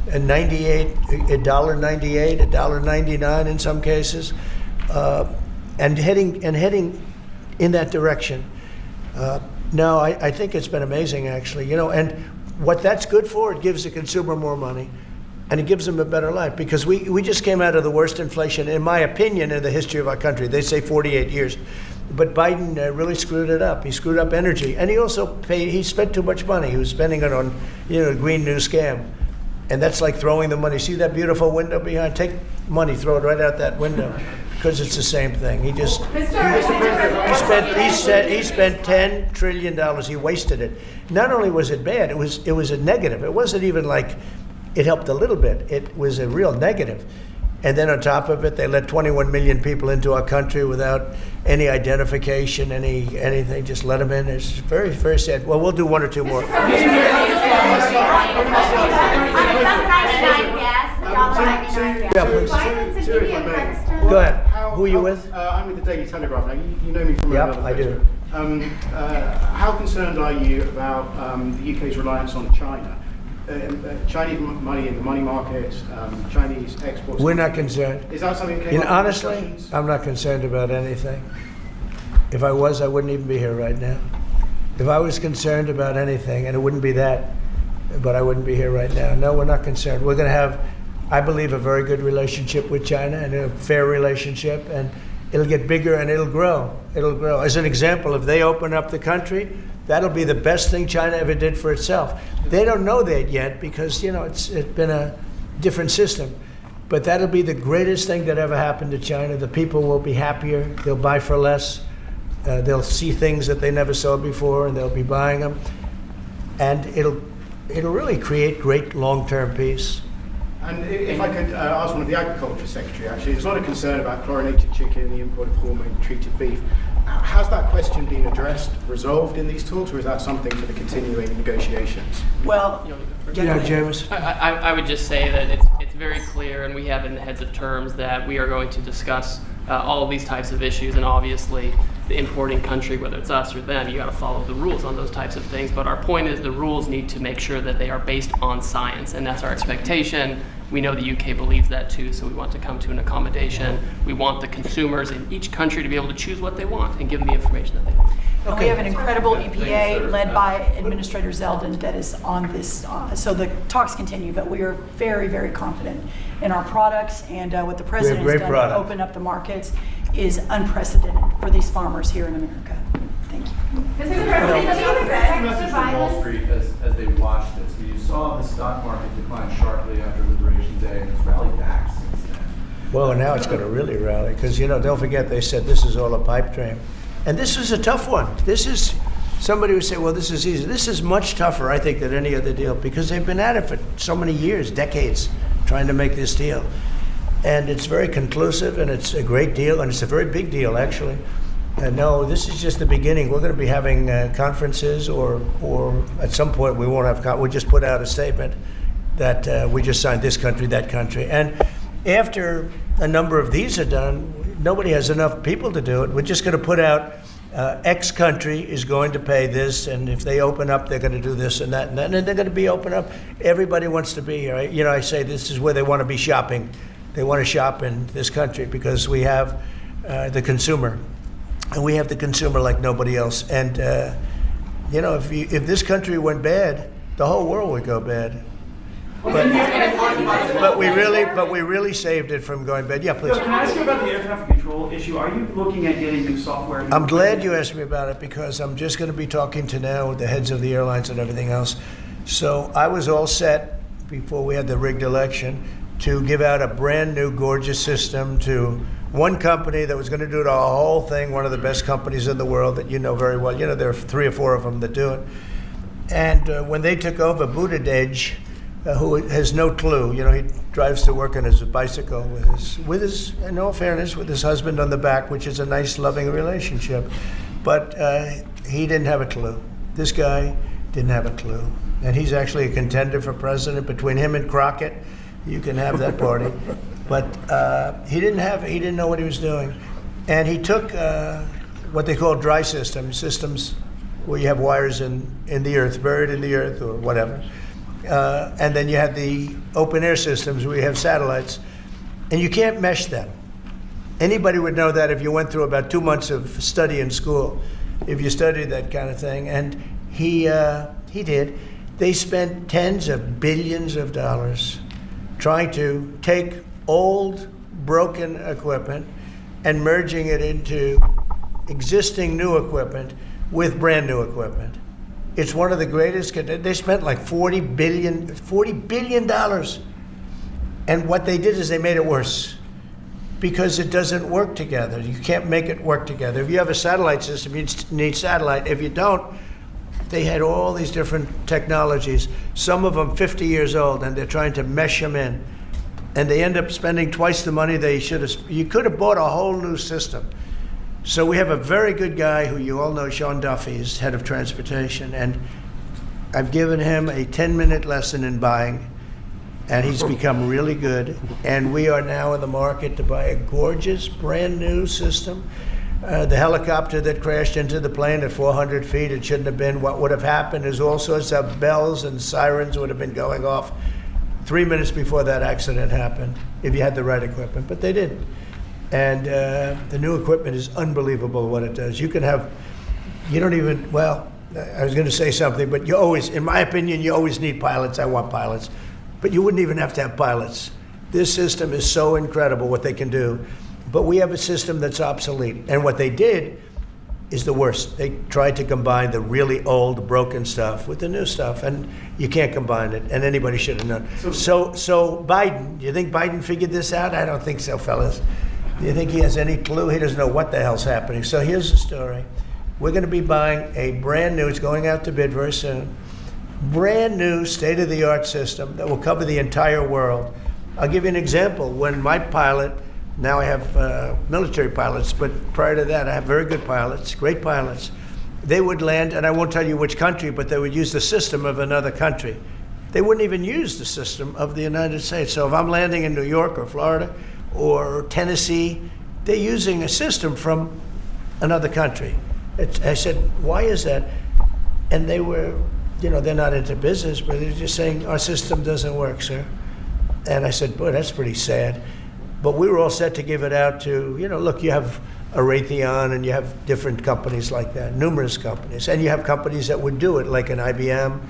And $1.98, $1.99 in some cases. And heading in that direction. No, I think it's been amazing, actually. And what that's good for, it gives the consumer more money, and it gives them a better life. Because we just came out of the worst inflation, in my opinion, in the history of our country. They say 48 years. But Biden really screwed it up. He screwed up energy. And he also he spent too much money. He was spending it on, the green new scam. And that's like throwing the money. See that beautiful window behind? Take money, throw it right out that window. Because it's the same thing. He spent $10 trillion. He wasted it. Not only was it bad, it was a negative. It wasn't even like it helped a little bit. It was a real negative. And then on top of it, they let 21 million people into our country without any identification, anything. Just let them in. It's very, very sad. Well, we'll do one or two more. Go ahead. Who are you with? I'm with the Daily Telegraph. Now, you know me from Yep, I do. How concerned are you about the UK's reliance on China? Chinese money in the money market, Chinese exports. We're not concerned. Is that something that came up in honestly, discussions? I'm not concerned about anything. If I was, I wouldn't even be here right now. If I was concerned about anything, and it wouldn't be that, but I wouldn't be here right now. No, we're not concerned. We're going to have, I believe, a very good relationship with China, and a fair relationship, and it'll get bigger and it'll grow. It'll grow. As an example, if they open up the country, that'll be the best thing China ever did for itself. They don't know that yet because, it's been a different system. But that'll be the greatest thing that ever happened to China. The people will be happier. They'll buy for less. They'll see things that they never saw before, and they'll be buying them. And it'll really create great long-term peace. And if I could ask one of the Agriculture Secretary, actually, there's a lot of concern about chlorinated chicken, the import of hormone-treated beef. Has that question been addressed, resolved in these talks, or is that something for the continuing negotiations? Well, James. I would just say that it's very clear, and we have in the heads of terms that we are going to discuss all of these types of issues, and obviously the importing country, whether it's us or them, you got to follow the rules on those types of things. But our point is the rules need to make sure that they are based on science, and that's our expectation. We know the UK believes that too, so we want to come to an accommodation. We want the consumers in each country to be able to choose what they want and give them the information that they want. And we have an incredible EPA led by Administrator Zeldin that is on this. So the talks continue, but we are very, very confident in our products and what the president has done to open up the markets is unprecedented for these farmers here in America. Thank you. Message from Wall Street as they watched this. I mean, you saw the stock market decline sharply after Liberation Day, and it's rallied back since then. Well, now it's going to really rally because, don't forget, they said this is all a pipe dream. And this was a tough one. Somebody would say, well, this is easy. This is much tougher, I think, than any other deal because they've been at it for so many years, decades, trying to make this deal. And it's very conclusive, and it's a great deal, and it's a very big deal, actually. And no, this is just the beginning. We're going to be having conferences, or at some point we won't have. We'll just put out a statement that we just signed this country, that country. And after a number of these are done, nobody has enough people to do it. We're just going to put out X country is going to pay this, and if they open up, they're going to do this and that, and they're going to be open up. Everybody wants to be here. I say this is where they want to be shopping. They want to shop in this country because we have the consumer, and we have the consumer like nobody else. And if this country went bad, the whole world would go bad. But we really saved it from going bad. Yeah, please. So can I ask you about the air traffic control issue? Are you looking at getting new software? I'm glad you asked me about it because I'm just going to be talking to now the heads of the airlines and everything else. So I was all set before we had the rigged election to give out a brand new gorgeous system to one company that was going to do the whole thing, one of the best companies in the world that you know very well. There are 3 or 4 of them that do it. And when they took over, Buttigieg, who has no clue, he drives to work on his bicycle with his, in all fairness, with his husband on the back, which is a nice, loving relationship. But he didn't have a clue. This guy didn't have a clue. And he's actually a contender for president. Between him and Crockett, you can have that party. But he didn't know what he was doing. And he took what they call dry systems where you have wires in the earth, buried in the earth or whatever. And then you have the open air systems where you have satellites, and you can't mesh them. Anybody would know that if you went through about 2 months of study in school, if you studied that kind of thing. And he did. They spent tens of billions of dollars trying to take old, broken equipment and merging it into existing new equipment with brand new equipment. It's one of the greatest. They spent like $40 billion. And what they did is they made it worse because it doesn't work together. You can't make it work together. If you have a satellite system, you need satellite. If you don't, they had all these different technologies, some of them 50 years old, and they're trying to mesh them in. And they end up spending twice the money they should have. You could have bought a whole new system. So we have a very good guy who you all know, Sean Duffy, is head of transportation, and I've given him a 10-minute lesson in buying, and he's become really good. And we are now in the market to buy a gorgeous, brand new system. The helicopter that crashed into the plane at 400 feet, it shouldn't have been. What would have happened is all sorts of bells and sirens would have been going off 3 minutes before that accident happened, if you had the right equipment, but they didn't. And the new equipment is unbelievable what it does. You can have, I was going to say something, but you always, in my opinion, you always need pilots. I want pilots. But you wouldn't even have to have pilots. This system is so incredible what they can do. But we have a system that's obsolete. And what they did is the worst. They tried to combine the really old, broken stuff with the new stuff, and you can't combine it, and anybody should have known. So Biden, you think Biden figured this out? I don't think so, fellas. Do you think he has any clue? He doesn't know what the hell's happening. So here's the story. We're going to be buying a brand new, it's going out to bid very soon, brand new state-of-the-art system that will cover the entire world. I'll give you an example. When my pilot, now I have military pilots, but prior to that I have very good pilots, great pilots. They would land, and I won't tell you which country, but they would use the system of another country. They wouldn't even use the system of the United States. So if I'm landing in New York or Florida or Tennessee, they're using a system from another country. I said, why is that? And they were, they're not into business, but they're just saying, our system doesn't work, sir. And I said, boy, that's pretty sad. But we were all set to give it out to, look, you have a Raytheon and you have different companies like that, numerous companies. And you have companies that would do it, like an IBM,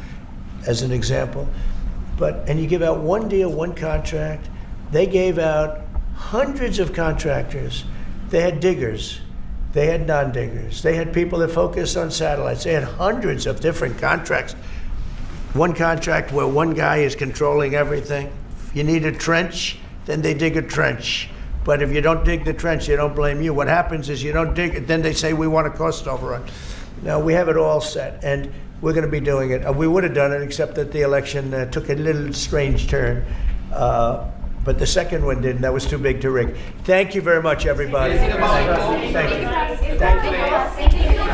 as an example. And you give out one deal, one contract. They gave out hundreds of contractors They had diggers. They had non-diggers. They had people that focused on satellites. They had hundreds of different contracts. One contract where one guy is controlling everything. If you need a trench, then they dig a trench. But if you don't dig the trench, they don't blame you. What happens is you don't dig it, then they say we want a cost overrun. Now, we have it all set, and we're going to be doing it. We would have done it, except that the election took a little strange turn. But the second one didn't. That was too big to rig. Thank you very much, everybody. Thank you. Thank you.